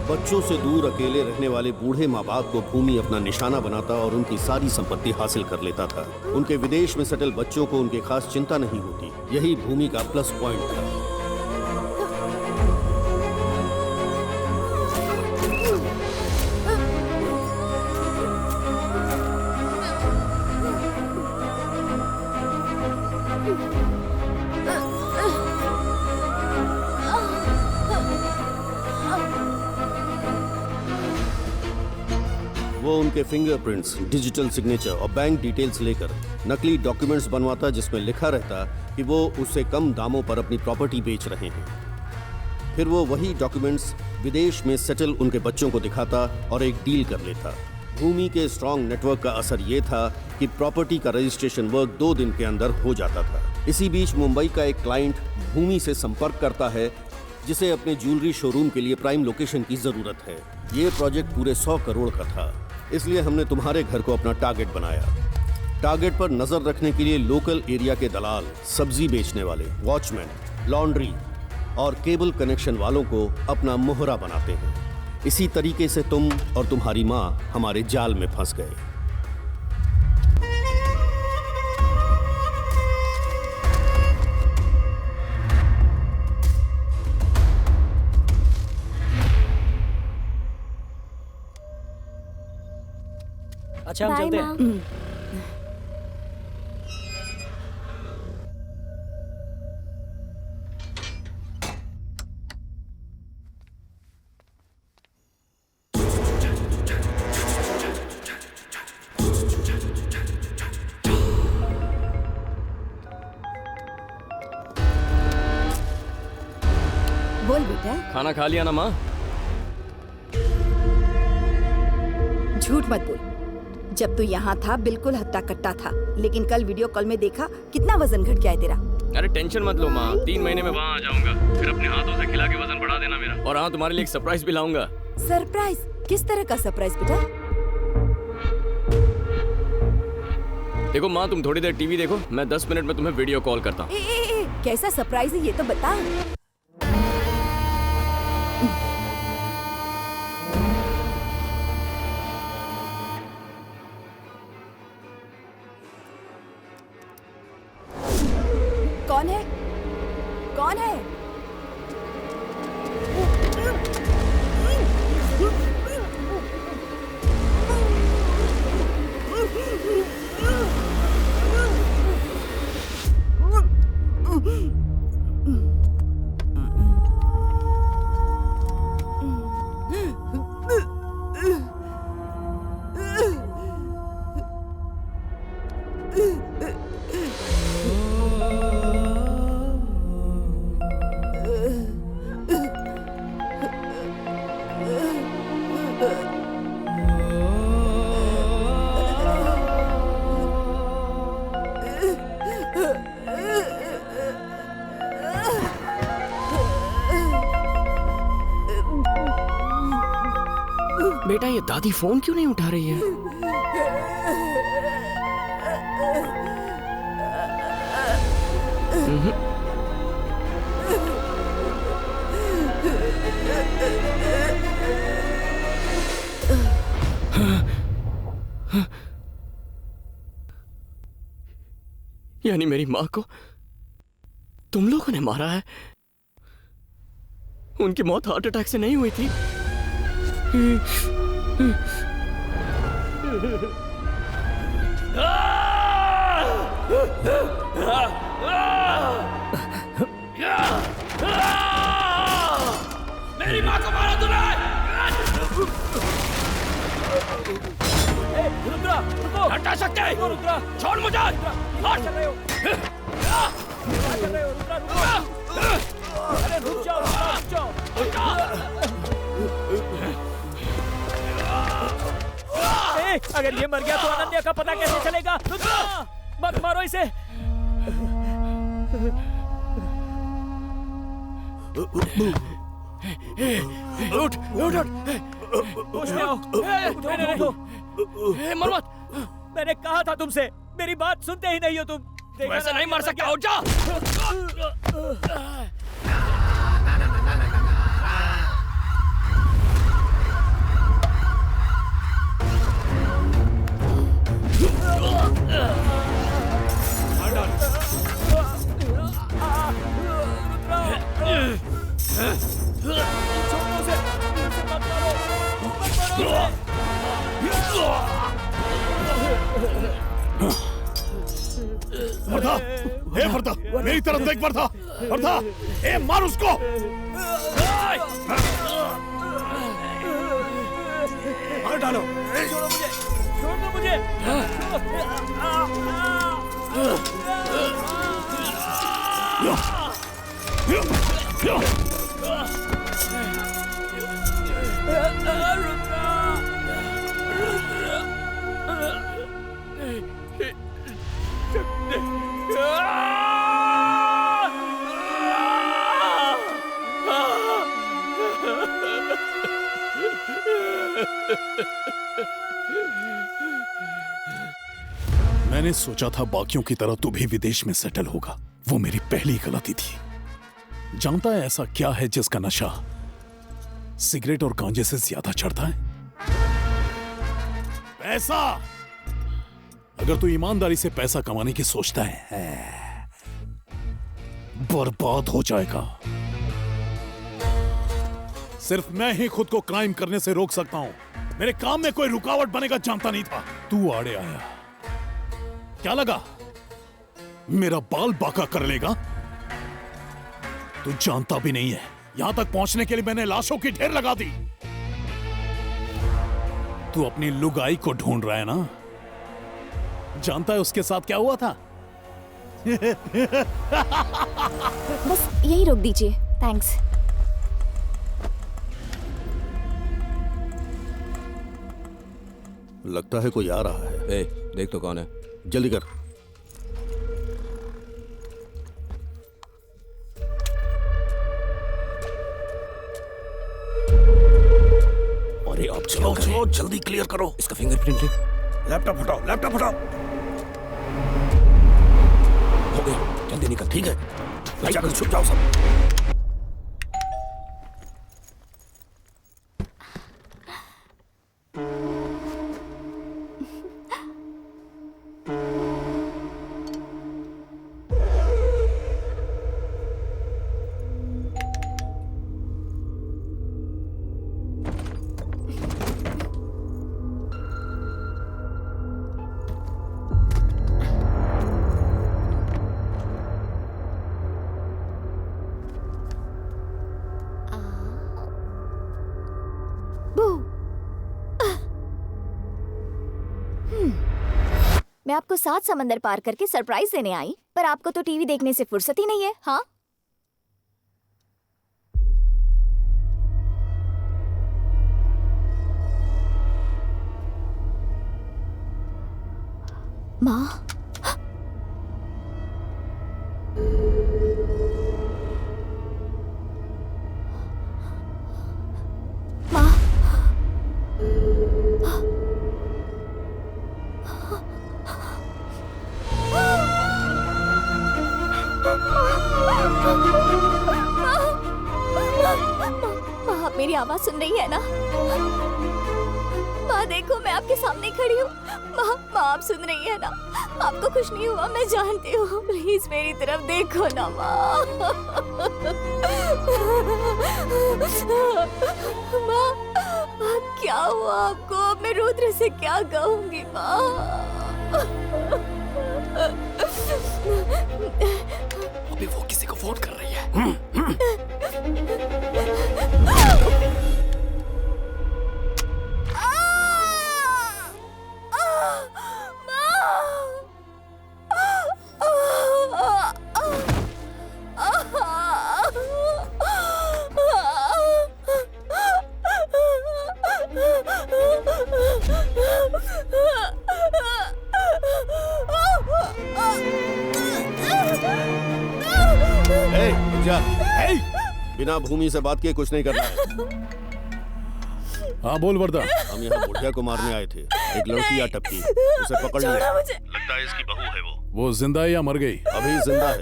बच्चों से दूर अकेले रहने वाले बूढ़े माँ बाप को भूमि अपना निशाना बनाता और उनकी सारी संपत्ति हासिल कर लेता था। उनके विदेश में सेटल बच्चों को उनकी खास चिंता नहीं होती। यही भूमि का प्लस पॉइंट था। वो उनके फिंगरप्रिंट्स, डिजिटल सिग्नेचर और बैंक डिटेल्स लेकर नकली डॉक्यूमेंट्स बनवाता, जिसमें लिखा रहता कि वो उससे कम दामों पर अपनी प्रॉपर्टी बेच रहे हैं। फिर वो वही डॉक्यूमेंट्स विदेश में सेटल उनके बच्चों को दिखाता और एक डील कर लेता। भूमि के स्ट्रॉन्ग नेटवर्क का असर ये था कि प्रॉपर्टी का रजिस्ट्रेशन वर्क 2 दिन के अंदर हो जाता था। इसी बीच मुंबई का एक क्लाइंट भूमि से संपर्क करता है, जिसे अपने ज्वेलरी शोरूम के लिए प्राइम लोकेशन की जरूरत है। ये प्रोजेक्ट पूरे 100 करोड़ का था, इसलिए हमने तुम्हारे घर को अपना टारगेट बनाया। टारगेट पर नजर रखने के लिए लोकल एरिया के दलाल, सब्जी बेचने वाले, वॉचमैन, लॉन्ड्री और केबल कनेक्शन वालों को अपना मोहरा बनाते हैं। इसी तरीके से तुम और तुम्हारी माँ हमारे जाल में फंस गए। अच्छा, हम चलते हैं। बोल बेटा। खाना खा लिया ना माँ? झूठ मत बोल। जब तू यहाँ था बिल्कुल हट्टा कट्टा था, लेकिन कल वीडियो कॉल में देखा कितना वजन घट गया है तेरा। अरे टेंशन मत लो माँ, 3 महीने में वहाँ आ जाऊंगा। फिर अपने हाथों से खिला के वजन बढ़ा देना मेरा। और हाँ, तुम्हारे लिए एक सरप्राइज भी लाऊंगा। सरप्राइज? किस तरह का सरप्राइज बेटा? देखो माँ, तुम थोड़ी देर टीवी देखो, मैं 10 मिनट में तुम्हें वीडियो कॉल करता हूँ। कैसा सरप्राइज है ये तो बता। कौन है? कौन है? बेटा, ये दादी फोन क्यों नहीं उठा रही है? यानी मेरी माँ को तुम लोगों ने मारा है? उनकी मौत हार्ट अटैक से नहीं हुई थी? रुद्रा, छोड़ मुझे। हट। चल रहे हो? क्या कर रहे हो रुद्रा? रुको। अरे रुक जाओ, रुक जाओ। अगर ये मर गया तो अनन्या का पता कैसे चलेगा? रुद्रा, मत मारो इसे। उठ उठ उठ। होश में आओ। उठो। मर मत। मैंने कहा था तुमसे, मेरी बात सुनते ही नहीं हो तुम। वैसे नहीं मर सकता, उठ जा। वर्धा, हे वर्धा, मेरी तरफ देख वर्धा, वर्धा, ए मार उसको। मार डालो। छोड़ो मुझे, छोड़ दो मुझे। मैंने सोचा था बाकियों की तरह तू भी विदेश में सेटल होगा। वो मेरी पहली गलती थी। जानता है ऐसा क्या है जिसका नशा सिगरेट और गांजे से ज्यादा चढ़ता है? पैसा। अगर तू ईमानदारी से पैसा कमाने की सोचता है, बर्बाद हो जाएगा। सिर्फ मैं ही खुद को क्राइम करने से रोक सकता हूं। मेरे काम में कोई रुकावट बनेगा जानता नहीं था। तू आड़े आया, क्या लगा मेरा बाल बाका कर लेगा? तू जानता भी नहीं है, यहां तक पहुंचने के लिए मैंने लाशों की ढेर लगा दी। तू अपनी लुगाई को ढूंढ रहा है ना? जानता है उसके साथ क्या हुआ था? बस यही रोक दीजिए, थैंक्स। लगता है कोई आ रहा है। ए, देख तो कौन है। जल्दी कर। अरे आप चलो चलो, जल्दी क्लियर करो। इसका फिंगरप्रिंट ले। लैपटॉप हटाओ, लैपटॉप हटाओ। हो गया, जल्दी निकल। ठीक है, जाकर छुप जाओ सब। मैं आपको 7 समंदर पार करके सरप्राइज देने आई, पर आपको तो टीवी देखने से फुर्सत ही नहीं है। हाँ, माँ। माँ, आप मेरी आवाज सुन रही है ना? माँ देखो, मैं आपके सामने खड़ी हूँ। माँ, आप सुन रही है ना? आपको कुछ नहीं हुआ, मैं जानती हूँ। प्लीज मेरी तरफ देखो ना माँ। माँ, क्या हुआ आपको? मैं रुद्र से क्या कहूँगी माँ? अभी वो किसी को फोन कर रही है। रुक जा। बिना भूमि से बात किए कुछ नहीं करना है। हाँ बोल वर्दा। हम यहाँ बुढ़िया को मारने आए थे। एक लड़की आ टपकी, उसे पकड़ लिया। लगता है इसकी बहू है वो जिंदा है या मर गई? अभी जिंदा है।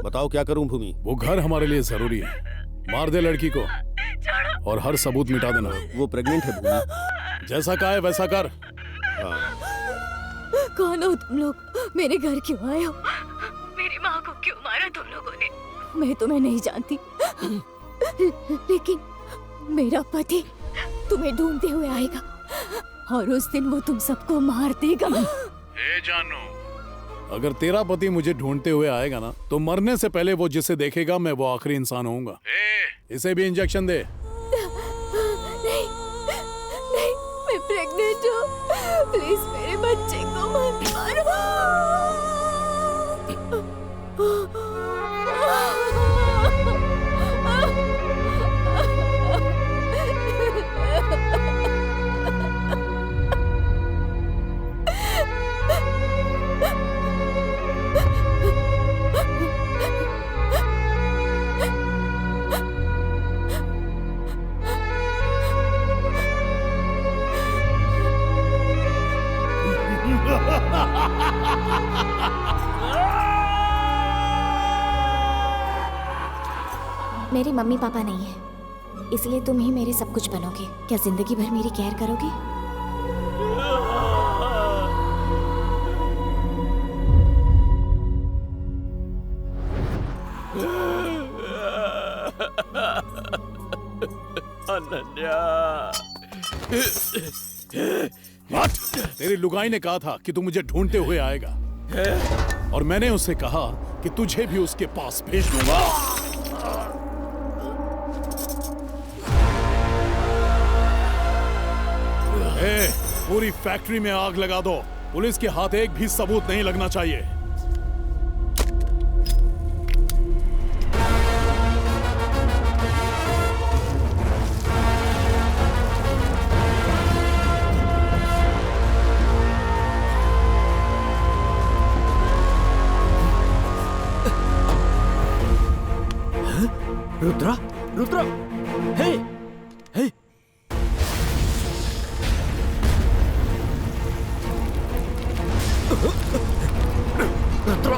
बताओ क्या करूं भूमि? वो घर हमारे लिए जरूरी है। मार दे लड़की को और हर सबूत मिटा देना। वो प्रेग्नेंट है भूमि। जैसा कहा है वैसा कर। कौन हो तुम लोग? मेरे घर क्यों आए हो? मेरी माँ को क्यों मारा तुम लोगों ने? मैं तुम्हें नहीं जानती, लेकिन मेरा पति तुम्हें ढूंढते हुए आएगा और उस दिन वो तुम सबको मार देगा। ए जानू, अगर तेरा पति मुझे ढूंढते हुए आएगा ना, तो मरने से पहले वो जिसे देखेगा मैं वो आखिरी इंसान होऊंगा। इसे भी इंजेक्शन दे। नहीं, नहीं, मैं प्रेग्नेंट हूँ। प्लीज मेरे बच्चे को मत मारो। मेरे मम्मी पापा नहीं है, इसलिए तुम ही मेरे सब कुछ बनोगे। क्या जिंदगी भर मेरी केयर करोगे? अनन्या। तेरी लुगाई ने कहा था कि तू मुझे ढूंढते हुए आएगा, और मैंने उसे कहा कि तुझे भी उसके पास भेज दूंगा। पूरी फैक्ट्री में आग लगा दो। पुलिस के हाथ एक भी सबूत नहीं लगना चाहिए। रुद्रा, रुद्रा, हे, हे। रुद्रा,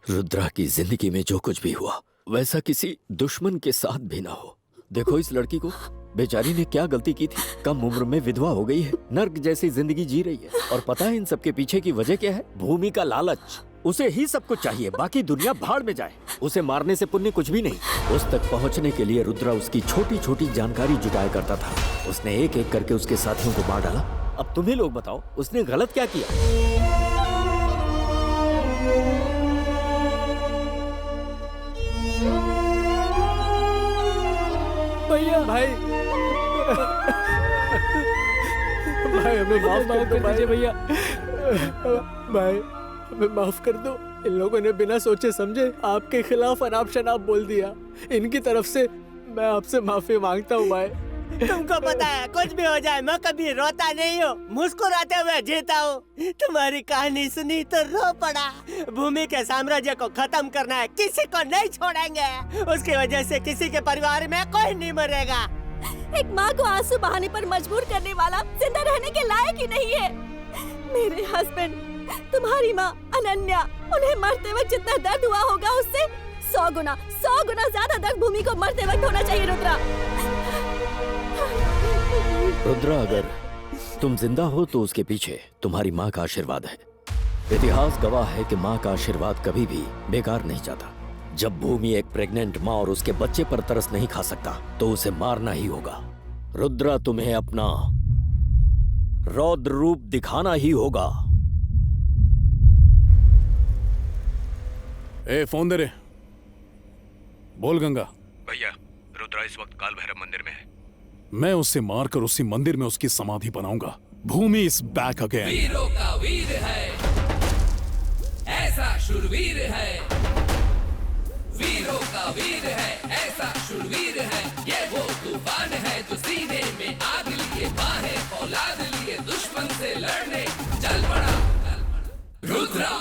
रुद्रा की जिंदगी में जो कुछ भी हुआ वैसा किसी दुश्मन के साथ भी ना हो। देखो इस लड़की को, बेचारी ने क्या गलती की थी। कम उम्र में विधवा हो गई है, नर्क जैसी जिंदगी जी रही है। और पता है इन सब के पीछे की वजह क्या है? भूमि का लालच। उसे ही सब कुछ चाहिए, बाकी दुनिया भाड़ में जाए। उसे मारने से पुण्य कुछ भी नहीं। उस तक पहुंचने के लिए रुद्रा उसकी छोटी छोटी जानकारी जुटाया करता था। उसने एक एक करके उसके साथियों को मार डाला। अब तुम्हें लोग बताओ, उसने गलत क्या किया? भैया, भाई, भाई हमें माफ कर दीजिए भैया। भाई हमें माफ कर दो। इन लोगों ने बिना सोचे समझे आपके खिलाफ अनाप शनाप बोल दिया। इनकी तरफ से मैं आपसे माफी मांगता हूँ भाई। तुमको पता है कुछ भी हो जाए मैं कभी रोता नहीं हूँ, मुस्कुराते हुए जीता हूँ। तुम्हारी कहानी सुनी तो रो पड़ा। भूमि के साम्राज्य को खत्म करना है, किसी को नहीं छोड़ेंगे। उसकी वजह से किसी के परिवार में कोई नहीं मरेगा। एक माँ को आंसू बहाने पर मजबूर करने वाला जिंदा रहने के लायक ही नहीं है। मेरे हस्बैंड, तुम्हारी माँ अनन्या, उन्हें मरते वक्त जितना दर्द हुआ होगा उससे 100 गुना ज्यादा दर्द भूमि को मरते वक्त होना चाहिए। रुद्रा, रुद्रा, अगर तुम जिंदा हो तो उसके पीछे तुम्हारी माँ का आशीर्वाद है। इतिहास गवाह है कि माँ का आशीर्वाद कभी भी बेकार नहीं जाता। जब भूमि एक प्रेग्नेंट माँ और उसके बच्चे पर तरस नहीं खा सकता तो उसे मारना ही होगा। रुद्रा, तुम्हें अपना रौद्र रूप दिखाना ही होगा। ए, फोन दे रे। बोल गंगा। भैया, रुद्रा इस वक्त काल भैरव मंदिर में है। मैं उससे मारकर उसी मंदिर में उसकी समाधि बनाऊंगा। भूमि इज बैक अगेन। वीरों का वीर है, ऐसा शूरवीर है, वीरों का वीर है, ऐसा शूरवीर है, ये वो तूफान है जो सीने में आग लिए, बाहें फौलाद लिए दुश्मन से लड़ने चल पड़ा रुद्रा।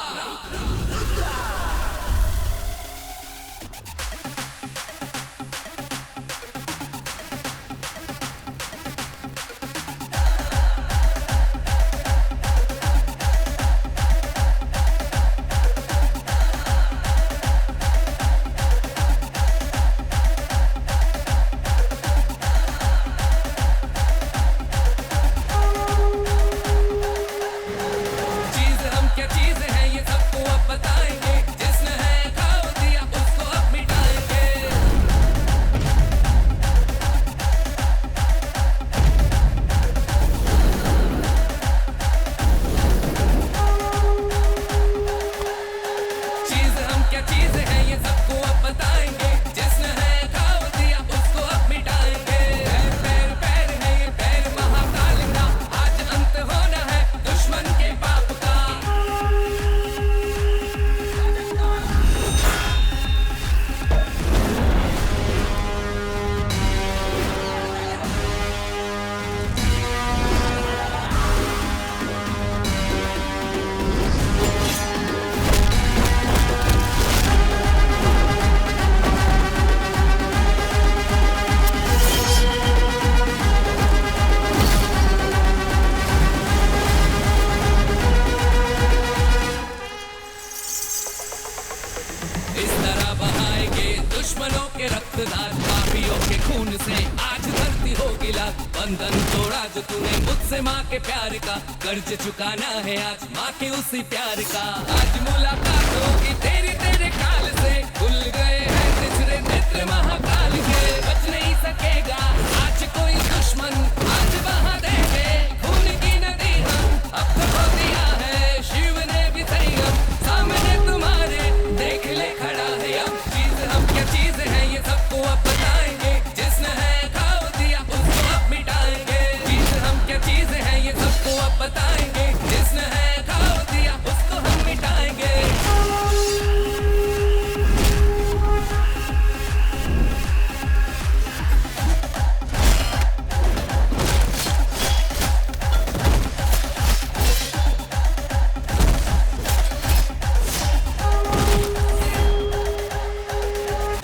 कर्ज चुकाना है आज माँ के उसी प्यार का। आज मुलाकात होगी तेरी तेरे काल से, खुल गए हैं तिसरे नेत्र महाकाल के। बच नहीं सकेगा आज कोई दुश्मन, आज बहा देंगे खून की नदी हम। अब तो खो दिया है शिव ने भी संयम, सामने तुम्हारे देख ले खड़ा है अब। चीज हम क्या चीज है ये सबको अब बताएंगे, जिसने है खाओ दिया उसको अब मिटाएंगे। चीज हम क्या चीज है ये सबको अब बताएंगे, जिसने है खाओ दिया उसको हम मिटाएंगे।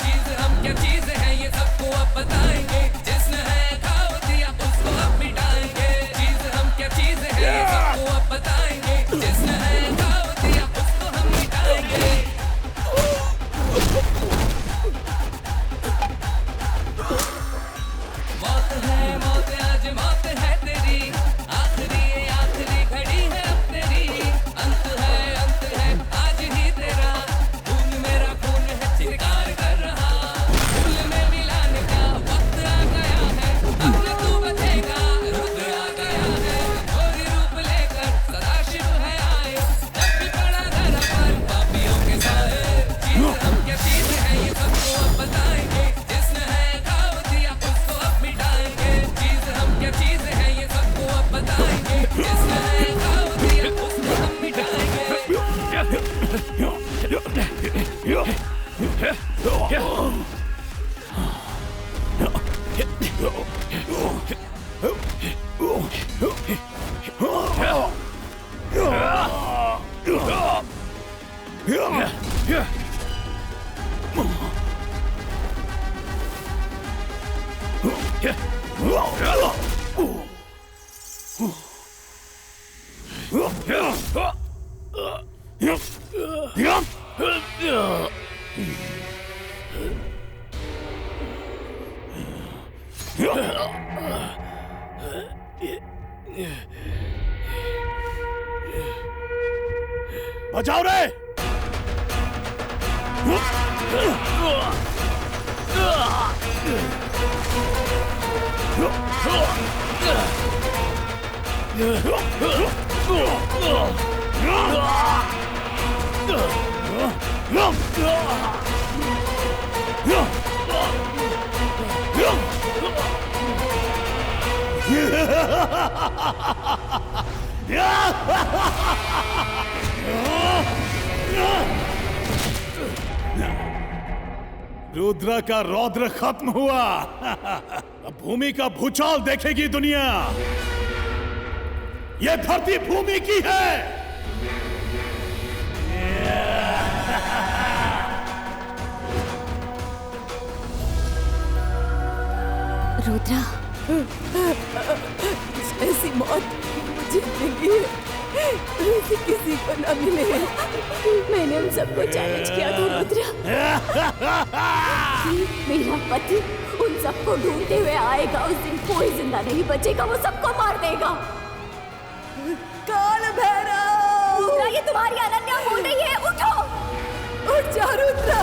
चीज हम क्या चीज है ये सबको अब बताएंगे, जिसने है खाओ दिया उसको अब मिटाएंगे। चीज हम क्या चीज है ये सबको अब बताएंगे, जिसने है खाओ दिया उसको हम मिटाएंगे। मौत आज मौत है तेरी, आखिरी घड़ी है अब तेरी। अंत है आज ही तेरा, खून मेरा खून है चित्कार कर रहा। फूल में मिलाने का वक्त आ गया है, अब न तू बचेगा रुद्र आ गया है। गोरी रूप लेकर सदाशिव है आए, जब भी पड़ा धरा पर पापियों के साए। चीज हम क्या चीज है ये सबको अब बताएंगे, जिसने है खाओ दिया उसको अब मिटाएंगे। चीज हम क्या चीज है ये सबको अब बताएंगे, जिसने है खाओ दिया उसको हम मिटाएंगे। बचाओ रे। रुद्र का रौद्र खत्म हुआ। अब भूमि का भूचाल देखेगी दुनिया। ये धरती भूमि की है। रुद्रा, ऐसी मौत मुझे मिली है, किसी को न मिले। मैंने उन सबको चैलेंज किया था रुद्रा। मेरा पति उन सबको ढूंढते हुए आएगा। उस दिन कोई जिंदा नहीं बचेगा, वो सबको मार देगा। काल भैरव! रुद्रा, ये तुम्हारी अनन्या बोल रही है। उठो, उठ जा रुद्रा।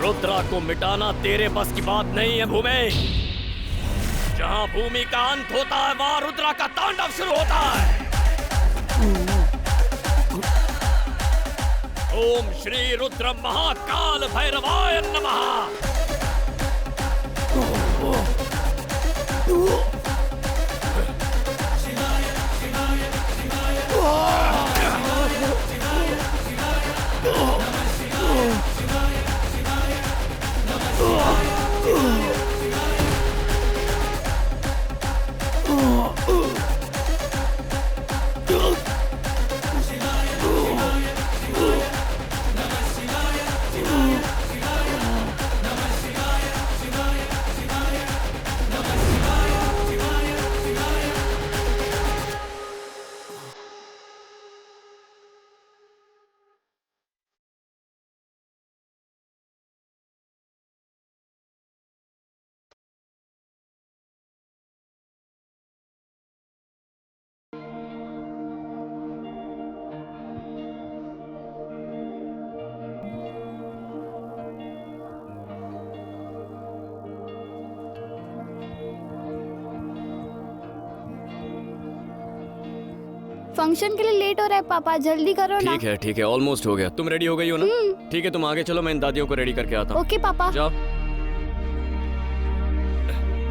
रुद्रा को मिटाना तेरे बस की बात नहीं है भूमि। जहां भूमि का अंत होता है वहां रुद्रा का तांडव शुरू होता है। ओम श्री रुद्र महाकाल भैरवाय नमः। फंक्शन के लिए लेट हो रहा है पापा, जल्दी करो ना। ठीक है, ऑलमोस्ट हो गया। तुम रेडी हो गई हो ना? ठीक है, तुम आगे चलो, मैं इन दादियों को रेडी करके आता हूँ। ओके पापा। जाओ,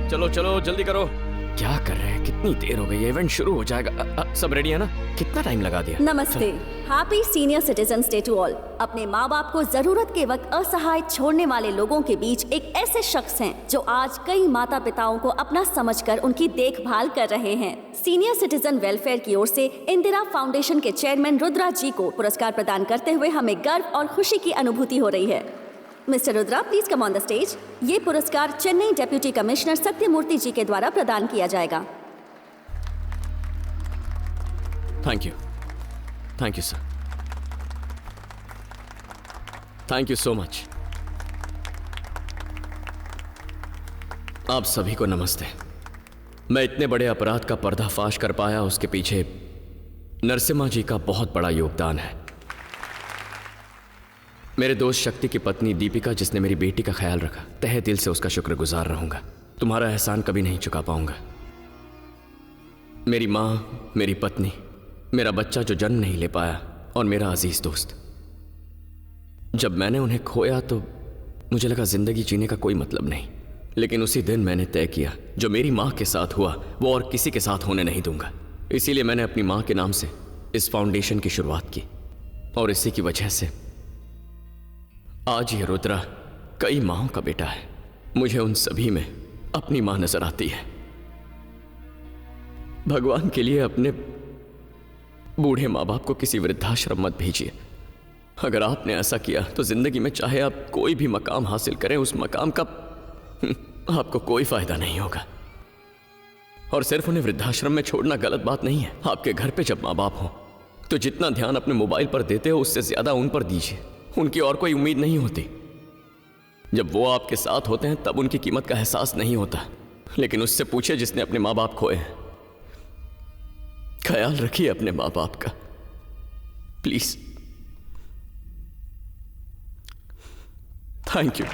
चलो चलो जल्दी करो। क्या कर रहे हैं? कितनी देर हो गई है, इवेंट शुरू हो जाएगा। सब रेडी है ना? कितना टाइम लगा दिया? नमस्ते, happy senior citizens day to all. अपने माँ बाप को जरूरत के वक्त असहाय छोड़ने वाले लोगों के बीच एक ऐसे शख्स हैं जो आज कई माता पिताओं को अपना समझकर उनकी देखभाल कर रहे हैं। सीनियर सिटीजन वेलफेयर की ओर से इंदिरा फाउंडेशन के चेयरमैन रुद्रा जी को पुरस्कार प्रदान करते हुए हमें गर्व और खुशी की अनुभूति हो रही है। Mister Rudra, please come on the stage. ये पुरस्कार चेन्नई डेप्यूटी कमिश्नर सत्यमूर्ति जी के द्वारा प्रदान किया जाएगा। Thank you sir, thank you so much. आप सभी को नमस्ते। मैं इतने बड़े अपराध का पर्दाफाश कर पाया, उसके पीछे नरसिम्हा जी का बहुत बड़ा योगदान है। मेरे दोस्त शक्ति की पत्नी दीपिका, जिसने मेरी बेटी का ख्याल रखा, तहे दिल से उसका शुक्रगुजार रहूंगा। तुम्हारा एहसान कभी नहीं चुका पाऊंगा। मेरी माँ, मेरी पत्नी, मेरा बच्चा जो जन्म नहीं ले पाया, और मेरा अजीज दोस्त। जब मैंने उन्हें खोया तो मुझे लगा जिंदगी जीने का कोई मतलब नहीं, लेकिन उसी दिन मैंने तय किया जो मेरी माँ के साथ हुआ वो और किसी के साथ होने नहीं दूंगा। इसीलिए मैंने अपनी माँ के नाम से इस फाउंडेशन की शुरुआत की, और इसी की वजह से आज ये रुद्रा कई माँओं का बेटा है। मुझे उन सभी में अपनी माँ नजर आती है। भगवान के लिए अपने बूढ़े माँ बाप को किसी वृद्धाश्रम मत भेजिए। अगर आपने ऐसा किया तो जिंदगी में चाहे आप कोई भी मकाम हासिल करें, उस मकाम का आपको कोई फायदा नहीं होगा। और सिर्फ उन्हें वृद्धाश्रम में छोड़ना गलत बात नहीं है। आपके घर पे जब माँ बाप हो तो जितना ध्यान अपने मोबाइल पर देते हो उससे ज्यादा उन पर दीजिए। उनकी और कोई उम्मीद नहीं होती। जब वो आपके साथ होते हैं तब उनकी कीमत का एहसास नहीं होता। लेकिन उससे पूछे जिसने अपने माँ बाप खोए हैं। ख्याल रखिए अपने माँ बाप का, प्लीज। Thank you.